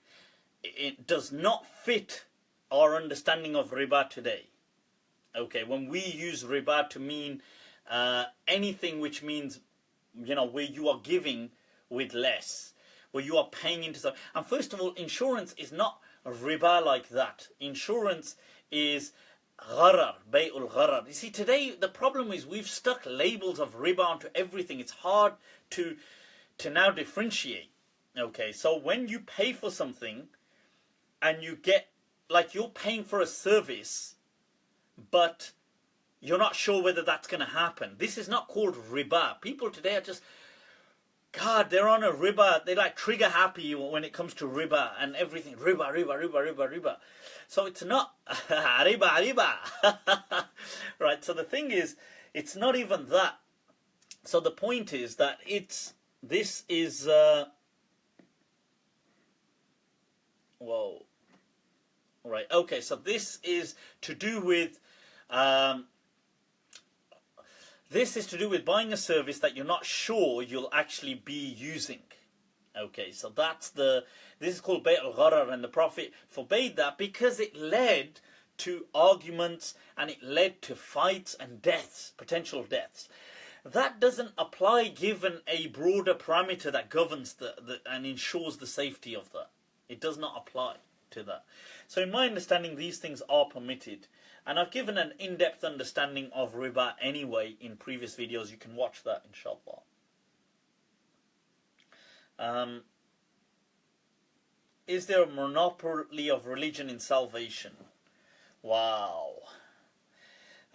it does not fit our understanding of riba today. Okay, when we use riba to mean anything which means, you know, where you are giving with less, where you are paying into something. And first of all, insurance is not riba like that. Insurance is gharar, bay'ul gharar. You see, today the problem is we've stuck labels of riba onto everything. It's hard to now differentiate. Okay, so when you pay for something and you get, like, you're paying for a service, but you're not sure whether that's going to happen. This is not called riba. People today are just, God, they're on a riba. They like trigger happy when it comes to riba and everything. Riba, riba, riba, riba, riba. So it's not riba, riba. Right, so the thing is, it's not even that. So the point is that this is, whoa. Right, okay, so this is to do with, buying a service that you're not sure you'll actually be using. Okay, so this is called bay' al-gharar, and the Prophet forbade that because it led to arguments and it led to fights and deaths, potential deaths. That doesn't apply given a broader parameter that governs and ensures the safety of that. It does not apply to that. So in my understanding, these things are permitted. And I've given an in-depth understanding of riba anyway in previous videos. You can watch that, inshallah. Is there a monopoly of religion in salvation? Wow.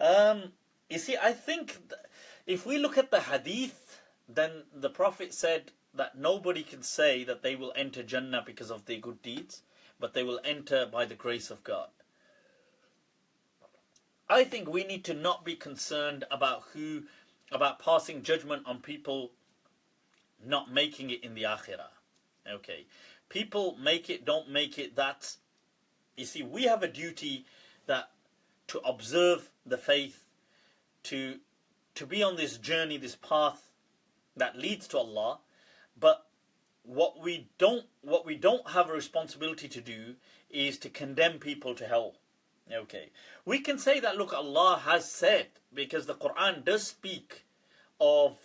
You see, I think if we look at the hadith, then the Prophet said that nobody can say that they will enter Jannah because of their good deeds, but they will enter by the grace of God. I think we need to not be concerned about passing judgment on people not making it in the akhirah. Okay. People make it, don't make it, that's, you see, we have a duty to observe the faith, to be on this journey, this path that leads to Allah, but what we don't have a responsibility to do is to condemn people to hell. Okay, we can say that, look, Allah has said, because the Qur'an does speak of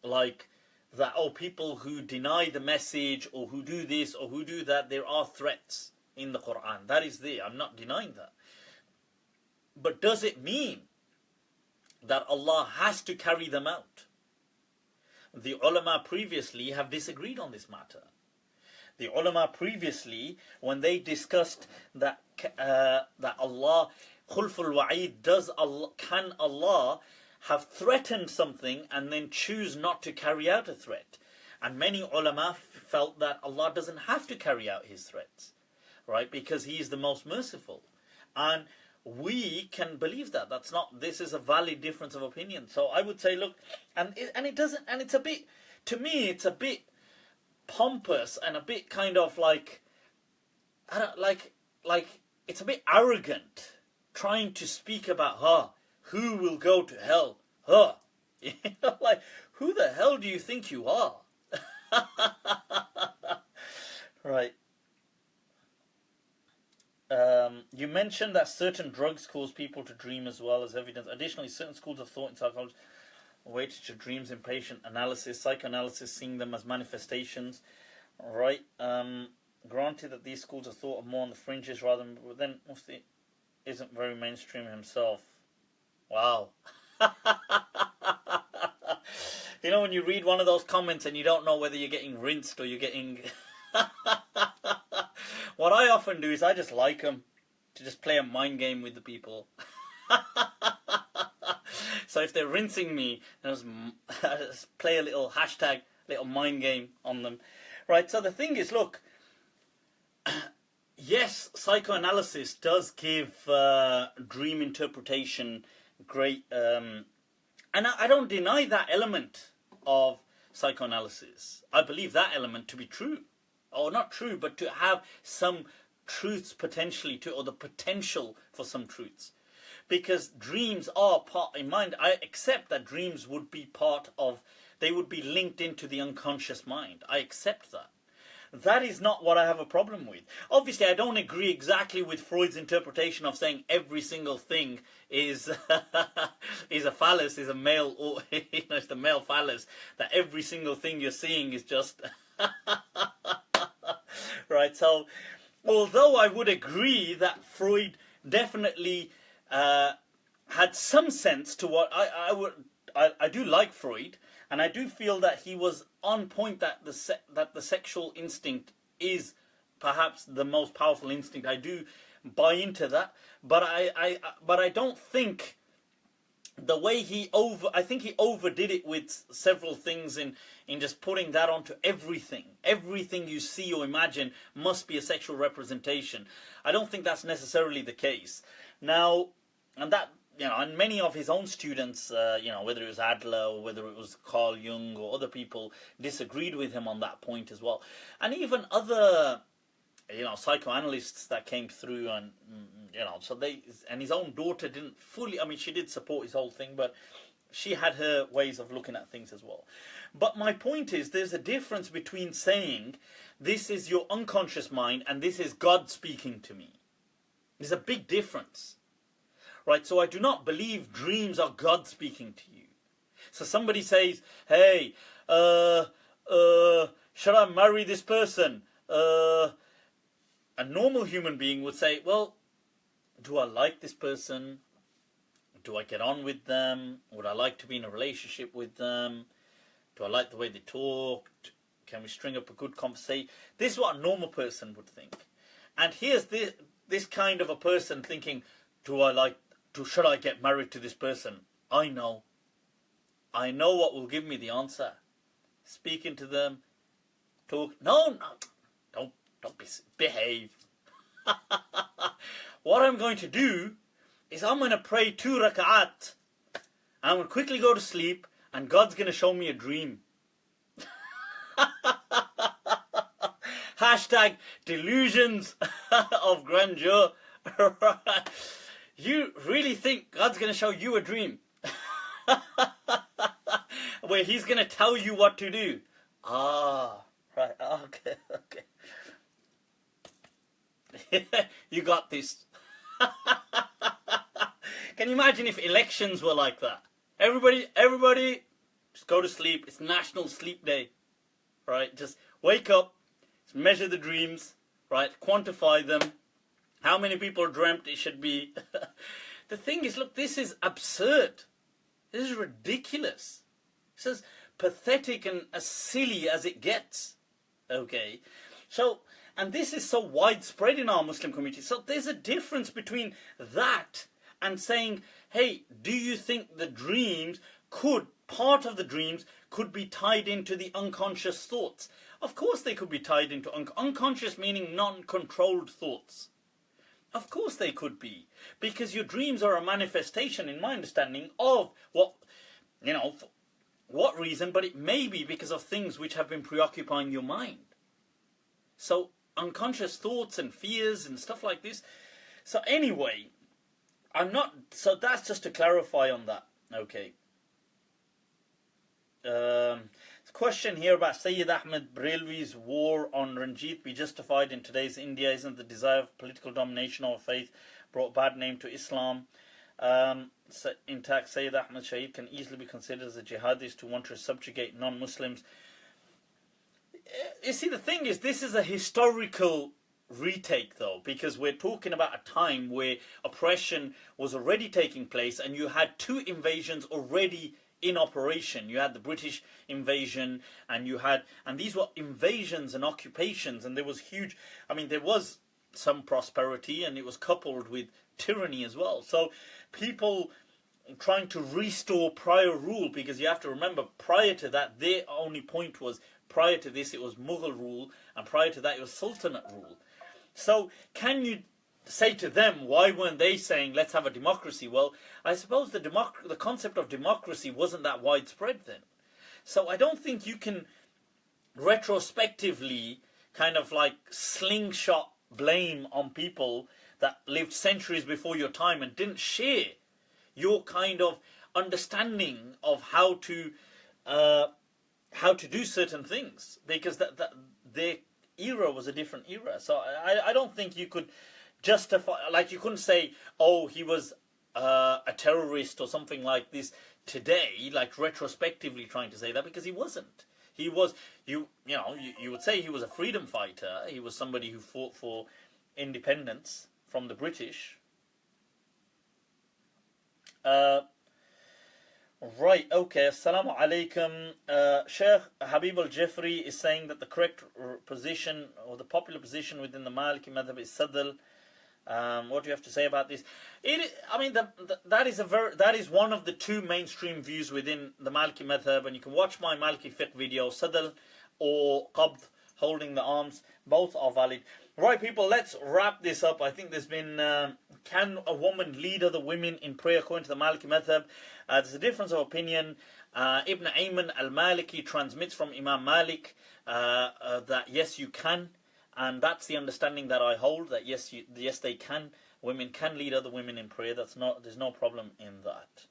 like that, oh, people who deny the message or who do this or who do that, there are threats in the Qur'an. That is there. I'm not denying that. But does it mean that Allah has to carry them out? the ulama previously have disagreed on this matter. The ulama previously, when they discussed that that Allah, khulful wa'id, can Allah have threatened something and then choose not to carry out a threat? And many ulama felt that Allah doesn't have to carry out his threats, right? Because he is the most merciful. And we can believe that. This is a valid difference of opinion. So I would say, look, it's a bit, to me, it's a bit pompous and a bit kind of like, it's a bit arrogant trying to speak about, who will go to hell? You know, like, who the hell do you think you are? Right. You mentioned that certain drugs cause people to dream as well as evidence. Additionally, certain schools of thought in psychology weighted to dreams in patient analysis, psychoanalysis, seeing them as manifestations. Right. Granted that these schools of thought are more on the fringes rather than... But then Mufti isn't very mainstream himself. Wow. You know, when you read one of those comments and you don't know whether you're getting rinsed or you're getting... What I often do is I just like them, to just play a mind game with the people. So if they're rinsing me, I just play a little hashtag, little mind game on them. Right, so the thing is, look, yes, psychoanalysis does give dream interpretation great... and I don't deny that element of psychoanalysis. I believe that element to be true. Or not true, but to have some truths potentially or the potential for some truths. Because dreams are part, in mind, I accept that dreams would be they would be linked into the unconscious mind. I accept that. That is not what I have a problem with. Obviously, I don't agree exactly with Freud's interpretation of saying every single thing is a phallus, is a male, or it's the male phallus. That every single thing you're seeing is just... Right, so although I would agree that Freud definitely had some sense to what I do like Freud, and I do feel that he was on point that the sexual instinct is perhaps the most powerful instinct. I do buy into that, but I don't think the way I think he overdid it with several things in just putting that onto everything. Everything you see or imagine must be a sexual representation. I don't think that's necessarily the case. Now, and that, you know, and many of his own students, you know, whether it was Adler or whether it was Carl Jung or other people, disagreed with him on that point as well. And even other, you know, psychoanalysts that came through, and you know, so and his own daughter didn't fully, I mean, she did support his whole thing, but she had her ways of looking at things as well. But my point is, there's a difference between saying this is your unconscious mind and this is God speaking to me. There's a big difference, right? So I do not believe dreams are God speaking to you. So somebody says, hey, should I marry this person? A normal human being would say, well, do I like this person? Do I get on with them? Would I like to be in a relationship with them? Do I like the way they talk? Can we string up a good conversation? This is what a normal person would think. And here's this kind of a person thinking, should I get married to this person? I know what will give me the answer. Speaking to them, talk. No, don't behave. What I'm going to do is I'm going to pray 2 rak'at. I'm going to quickly go to sleep, and God's going to show me a dream. Hashtag delusions of grandeur. You really think God's going to show you a dream? Where he's going to tell you what to do? Ah, right, okay. You got this. Can you imagine if elections were like that? Everybody, just go to sleep. It's National Sleep Day, right? Just wake up, measure the dreams, right? Quantify them. How many people dreamt it should be? The thing is, look, this is absurd. This is ridiculous. It says pathetic and as silly as it gets. Okay, so, and this is so widespread in our Muslim community. So there's a difference between that and saying, hey, do you think the dreams part of the dreams could be tied into the unconscious thoughts? Of course they could be tied into unconscious, meaning non-controlled thoughts. Of course they could be, because your dreams are a manifestation, in my understanding, of what, for what reason, but it may be because of things which have been preoccupying your mind. So unconscious thoughts and fears and stuff like this. So anyway, so that's just to clarify on that. Okay. Question here about Sayyid Ahmad Barelvi's war on Ranjit be justified in today's India? Isn't the desire of political domination over faith brought bad name to Islam? Intact Sayyid Ahmad Shahid can easily be considered as a jihadist who want to subjugate non-Muslims. You see, the thing is, this is a historical retake though, because we're talking about a time where oppression was already taking place and you had two invasions already in operation. You had the British invasion and these were invasions and occupations, and there was there was some prosperity and it was coupled with tyranny as well. So people trying to restore prior rule, because you have to remember, prior to that, their only point was, prior to this it was Mughal rule, and prior to that it was Sultanate rule. So can you say to them, why weren't they saying let's have a democracy? Well, I suppose the concept of democracy wasn't that widespread then. So I don't think you can retrospectively kind of like slingshot blame on people that lived centuries before your time and didn't share your kind of understanding of how to do certain things, because their era was a different era. So I don't think you could justify, like you couldn't say, oh, he was a terrorist or something like this today, like retrospectively trying to say that, because he wasn't. He was, you would say he was a freedom fighter. He was somebody who fought for independence from the British. Right, okay, assalamu alaikum. Shaykh Habib al-Jafri is saying that the correct position, or the popular position within the Maliki madhahib is sadl. What do you have to say about this? That is one of the two mainstream views within the Maliki madhahib, and you can watch my Maliki fiqh video, sadl or qabd, holding the arms, both are valid. Right, people, let's wrap this up. I think there's been, can a woman lead other women in prayer according to the Maliki madhab? There's a difference of opinion. Ibn Ayman al-Maliki transmits from Imam Malik that yes, you can. And that's the understanding that I hold, that yes, they can. Women can lead other women in prayer. There's no problem in that.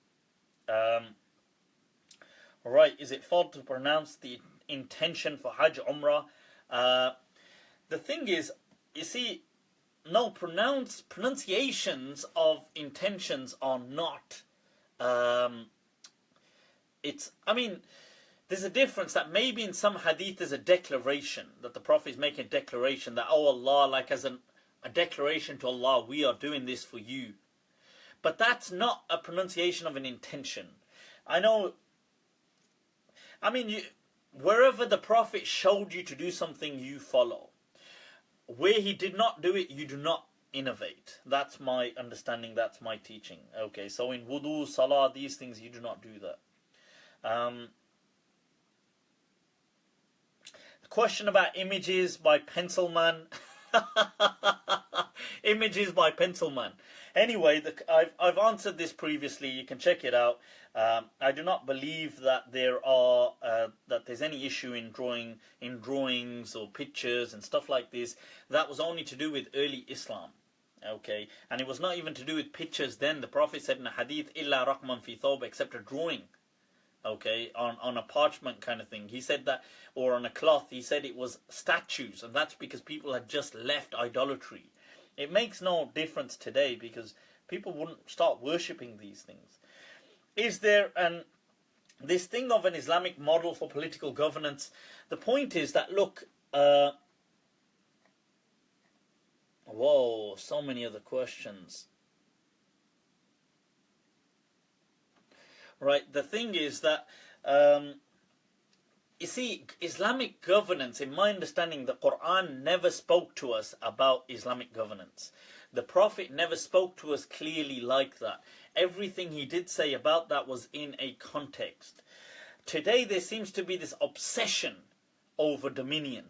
Right, is it fault to pronounce the intention for Hajj Umrah? The thing is, you see, no, pronunciations of intentions are not, there's a difference that maybe in some hadith there's a declaration, that the Prophet is making a declaration that, oh Allah, like as a declaration to Allah, we are doing this for you. But that's not a pronunciation of an intention. Wherever the Prophet showed you to do something, you follow. Where he did not do it, you do not innovate. That's my understanding, that's my teaching. Okay, so in wudu, salah, these things, you do not do that. The question about images by Pencilman. Images by Pencilman. Anyway, I've answered this previously. You can check it out. I do not believe that there's any issue in drawings or pictures and stuff like this. That was only to do with early Islam. Okay, and it was not even to do with pictures then. The Prophet said in a hadith, "Illa raqman fi thawb," except a drawing. Okay, on a parchment kind of thing. He said that, or on a cloth. He said it was statues, and that's because people had just left idolatry. It makes no difference today because people wouldn't start worshipping these things. Is there this thing of an Islamic model for political governance? The point is that, look, whoa, so many other questions. Right, the thing is that You see, Islamic governance, in my understanding, the Qur'an never spoke to us about Islamic governance. The Prophet never spoke to us clearly like that. Everything he did say about that was in a context. Today there seems to be this obsession over dominion,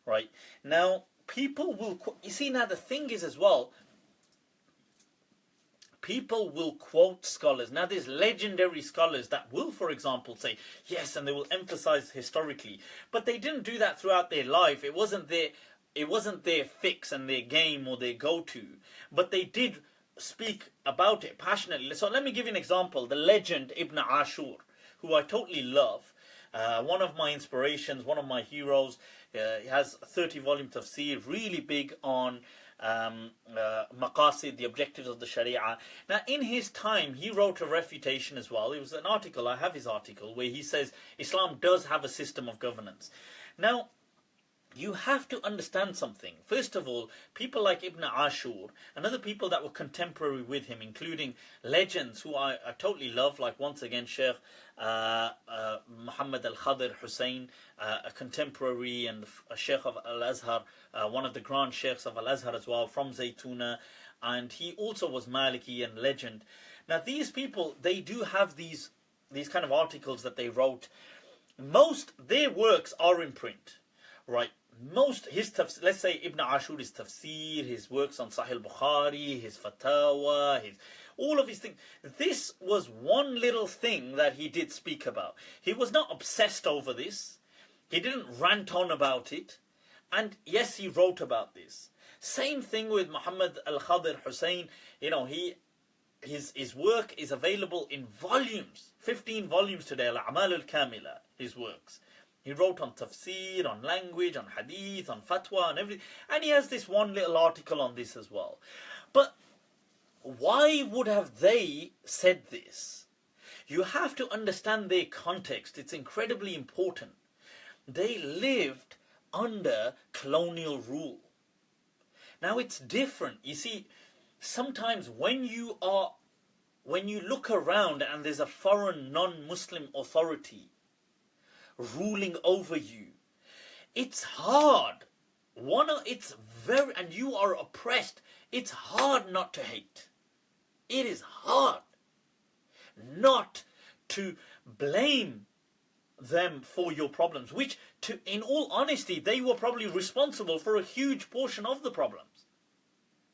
right? Now, people will... You see, now the thing is as well, people will quote scholars. Now, there's legendary scholars that will, for example, say, yes, and they will emphasize historically. But they didn't do that throughout their life. It wasn't their fix and their game or their go-to. But they did speak about it passionately. So let me give you an example. The legend Ibn Ashur, who I totally love. One of my inspirations, one of my heroes. He has 30 volumes of tafsir, really big on maqasid, the objectives of the Sharia. Now, in his time, he wrote a refutation as well. It was an article, I have his article, where he says Islam does have a system of governance. Now, you have to understand something. First of all, people like Ibn Ashur and other people that were contemporary with him, including legends who I totally love, like once again Shaykh Muhammad al-Khadir Hussein, a contemporary, and a Shaykh of al-Azhar, one of the grand Shaykhs of al-Azhar as well, from Zaytuna, and he also was Maliki and legend. Now these people, they do have these kind of articles that they wrote. Most their works are in print, right? Most his let's say Ibn Ashur, his tafsir, his works on Sahih Bukhari, his fatwa, all of his things. This was one little thing that he did speak about. He was not obsessed over this. He didn't rant on about it. And yes, he wrote about this. Same thing with Muhammad al-Khadir Hussein. You know, his work is available in volumes, 15 volumes today. Al-A'mal al-Kamila, his works. He wrote on tafsir, on language, on hadith, on fatwa, and everything. And he has this one little article on this as well. But why would have they said this? You have to understand their context. It's incredibly important. They lived under colonial rule. Now it's different. You see, sometimes when you look around and there's a foreign non-Muslim authority ruling over you, it's hard. And you are oppressed. It's hard not to hate. It is hard not to blame them for your problems, which, in all honesty, they were probably responsible for a huge portion of the problems.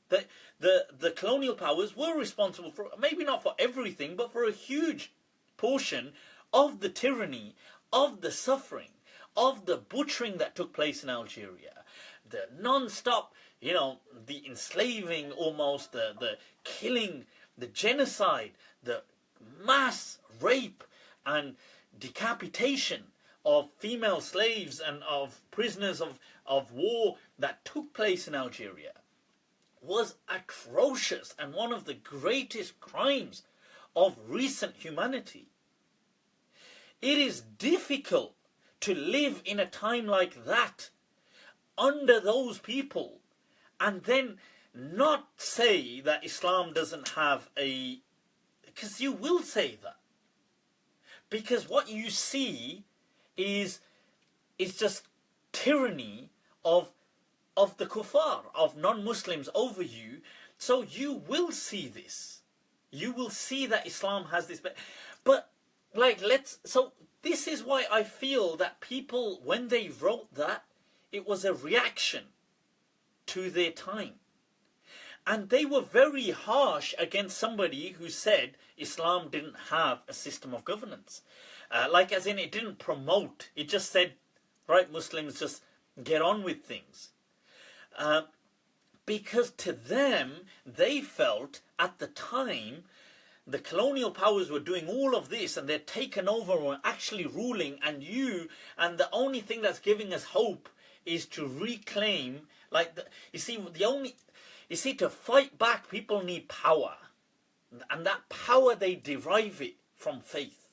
The colonial powers were responsible for, maybe not for everything, but for a huge portion of the tyranny, of the suffering, of the butchering that took place in Algeria, the non-stop, the enslaving almost, the killing, the genocide, the mass rape and decapitation of female slaves and of prisoners of war that took place in Algeria was atrocious and one of the greatest crimes of recent humanity. It is difficult to live in a time like that under those people and then not say that Islam doesn't have a... Because you will say that. Because what you see is just tyranny of the kuffar, of non-Muslims over you. So you will see this. You will see that Islam has this... But so this is why I feel that people, when they wrote that, it was a reaction to their time. And they were very harsh against somebody who said Islam didn't have a system of governance. As in, it didn't promote. It just said, right, Muslims, just get on with things. Because to them, they felt at the time, the colonial powers were doing all of this and they're taken over and were actually ruling, and the only thing that's giving us hope is to reclaim, to fight back, people need power. And that power, they derive it from faith.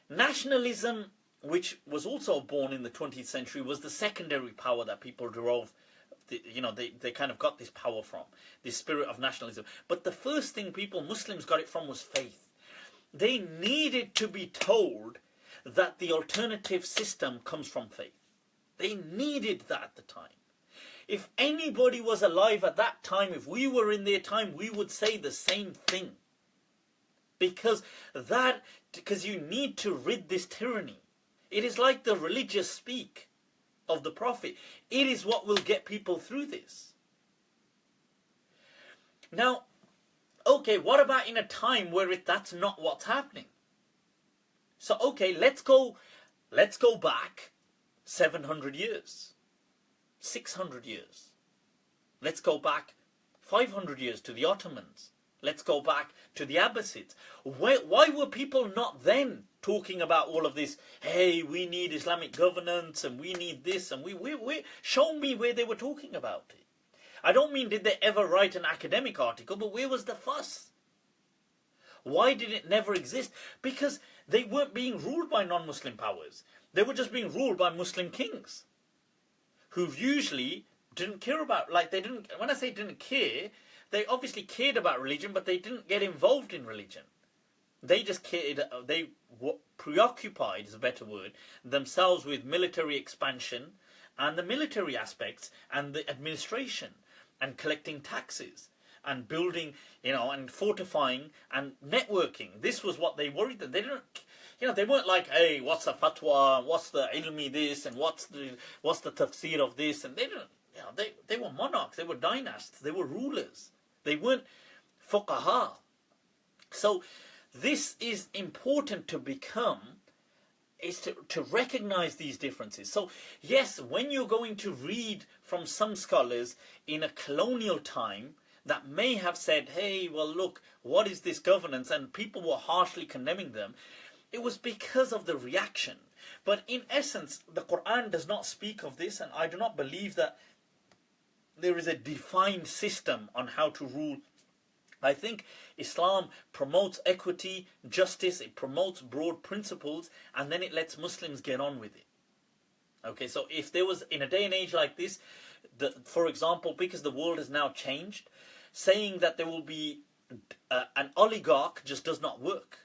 Nationalism, which was also born in the 20th century, was the secondary power that people derived. They kind of got this power from, this spirit of nationalism. But the first thing Muslims got it from was faith. They needed to be told that the alternative system comes from faith. They needed that at the time. If anybody was alive at that time, if we were in their time, we would say the same thing. Because you need to rid this tyranny. It is like the religious speak of the Prophet. It is what will get people through this. Now, okay, what about in a time where that's not what's happening? So, okay, let's go back 700 years, 600 years. Let's go back 500 years to the Ottomans. Let's go back to the Abbasids. Why were people not then talking about all of this? Hey, we need Islamic governance and we need this and we show me where they were talking about it. I don't mean did they ever write an academic article, but where was the fuss? Why did it never exist? Because they weren't being ruled by non-Muslim powers. They were just being ruled by Muslim kings who usually didn't care about, when I say didn't care, they obviously cared about religion, but they didn't get involved in religion. They just cared, they preoccupied, is a better word, themselves with military expansion and the military aspects and the administration and collecting taxes and building, and fortifying and networking. This was what they worried that they didn't, they weren't like, hey, what's the fatwa, what's the ilmi this, and what's the tafsir of this, and they didn't, they were monarchs, they were dynasts, they were rulers. They weren't fuqaha. So this is important to become, is to recognize these differences. So yes, when you're going to read from some scholars in a colonial time that may have said, hey, well look, what is this governance? And people were harshly condemning them. It was because of the reaction. But in essence, the Qur'an does not speak of this, and I do not believe that there is a defined system on how to rule. I think Islam promotes equity, justice, it promotes broad principles, and then it lets Muslims get on with it. Okay, so if there was, in a day and age like this, for example, because the world has now changed, saying that there will be an oligarch just does not work.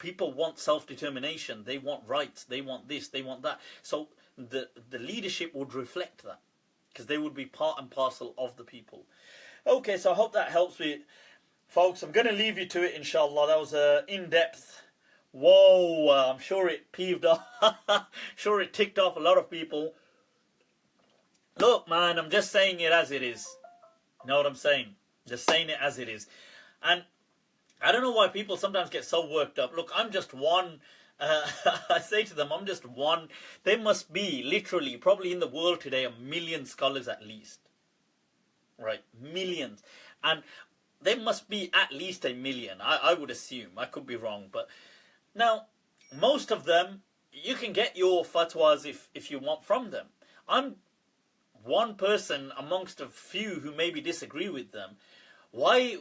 People want self-determination, they want rights, they want this, they want that. So the leadership would reflect that, because they would be part and parcel of the people. Okay, so I hope that helps me. Folks, I'm going to leave you to it, inshallah. That was in-depth. Whoa, I'm sure it peeved off. Sure it ticked off a lot of people. Look, man, I'm just saying it as it is. You know what I'm saying? Just saying it as it is. And I don't know why people sometimes get so worked up. Look, I'm just one. I say to them, I'm just one. There must be, literally, probably in the world today, 1 million scholars at least. Right? Millions. And there must be at least 1 million. I would assume. I could be wrong. But now, most of them, you can get your fatwas if you want from them. I'm one person amongst a few who maybe disagree with them. Why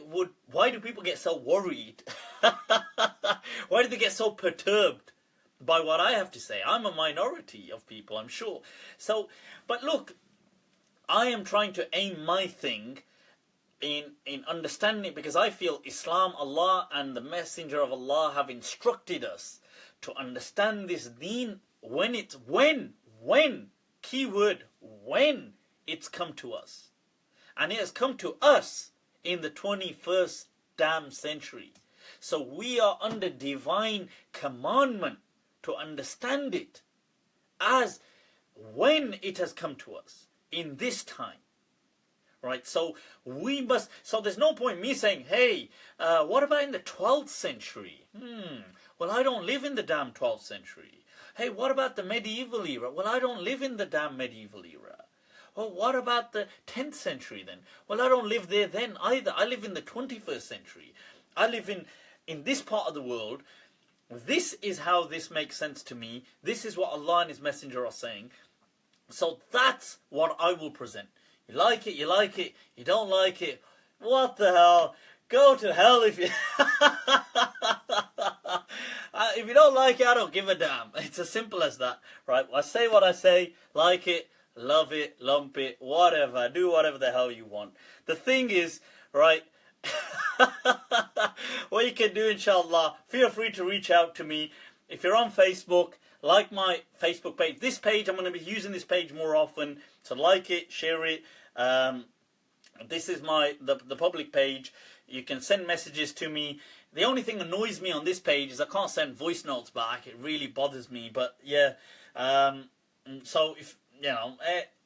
do people get so worried? Why do they get so perturbed by what I have to say? I'm a minority of people, I'm sure. So, but look, I am trying to aim my thing in understanding it, because I feel Islam, Allah and the Messenger of Allah have instructed us to understand this deen when keyword, when it's come to us. And it has come to us in the 21st damn century. So we are under divine commandment to understand it as when it has come to us in this time. Right, so we must, so there's no point me saying, hey, what about in the 12th century? Well, I don't live in the damn 12th century. Hey, what about the medieval era? Well, I don't live in the damn medieval era. Oh, what about the 10th century then? Well, I don't live there then either. I live in the 21st century. I live in this part of the world. This is how this makes sense to me. This is what Allah and His Messenger are saying. So that's what I will present. You like it, you like it. You don't like it, what the hell? Go to hell if you... if you don't like it, I don't give a damn. It's as simple as that. Right? I say what I say. Like it, love it, lump it, whatever. Do whatever the hell you want. The thing is, right... what you can do, inshallah, feel free to reach out to me. if you're on Facebook, like my Facebook page. This page, I'm going to be using this page more often, so like it, share it. This is the public page. You can send messages to me. The only thing that annoys me on this page is I can't send voice notes back. It really bothers me. But yeah, so if you know,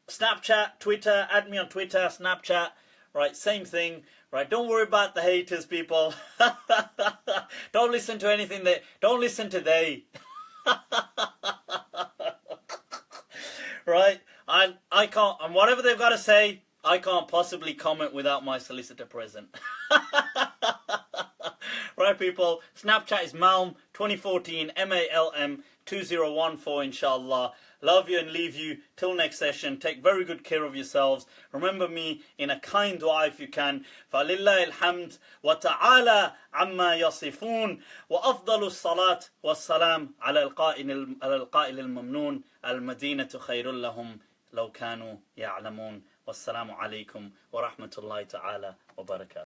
Snapchat, Twitter, add me on Twitter, Snapchat. Right, same thing. Right, don't worry about the haters, people. Don't listen to anything don't listen to they. Right, I can't, and whatever they've got to say, I can't possibly comment without my solicitor present. Right, people. Snapchat is Malm 2014, MALM 2014, inshallah. Love you and leave you till next session. Take very good care of yourselves. Remember me in a kind dua if you can. فَلِلَّهِ الْحَمْدِ وَتَعَالَى عَمَّا يَصِفُونَ وَأَفْضَلُ الصَّلَاةِ وَالسَّلَامِ عَلَى الْقَائِلِ الْمَمْنُونَ الْمَدِينَةُ خَيْرٌ لَهُمْ لَوْ كَانُوا يَعْلَمُونَ وَالسَّلَامُ عَلَيْكُمْ وَرَحْمَةُ اللَّهِ تَعَالَى وَبَرَكَاتُهُ.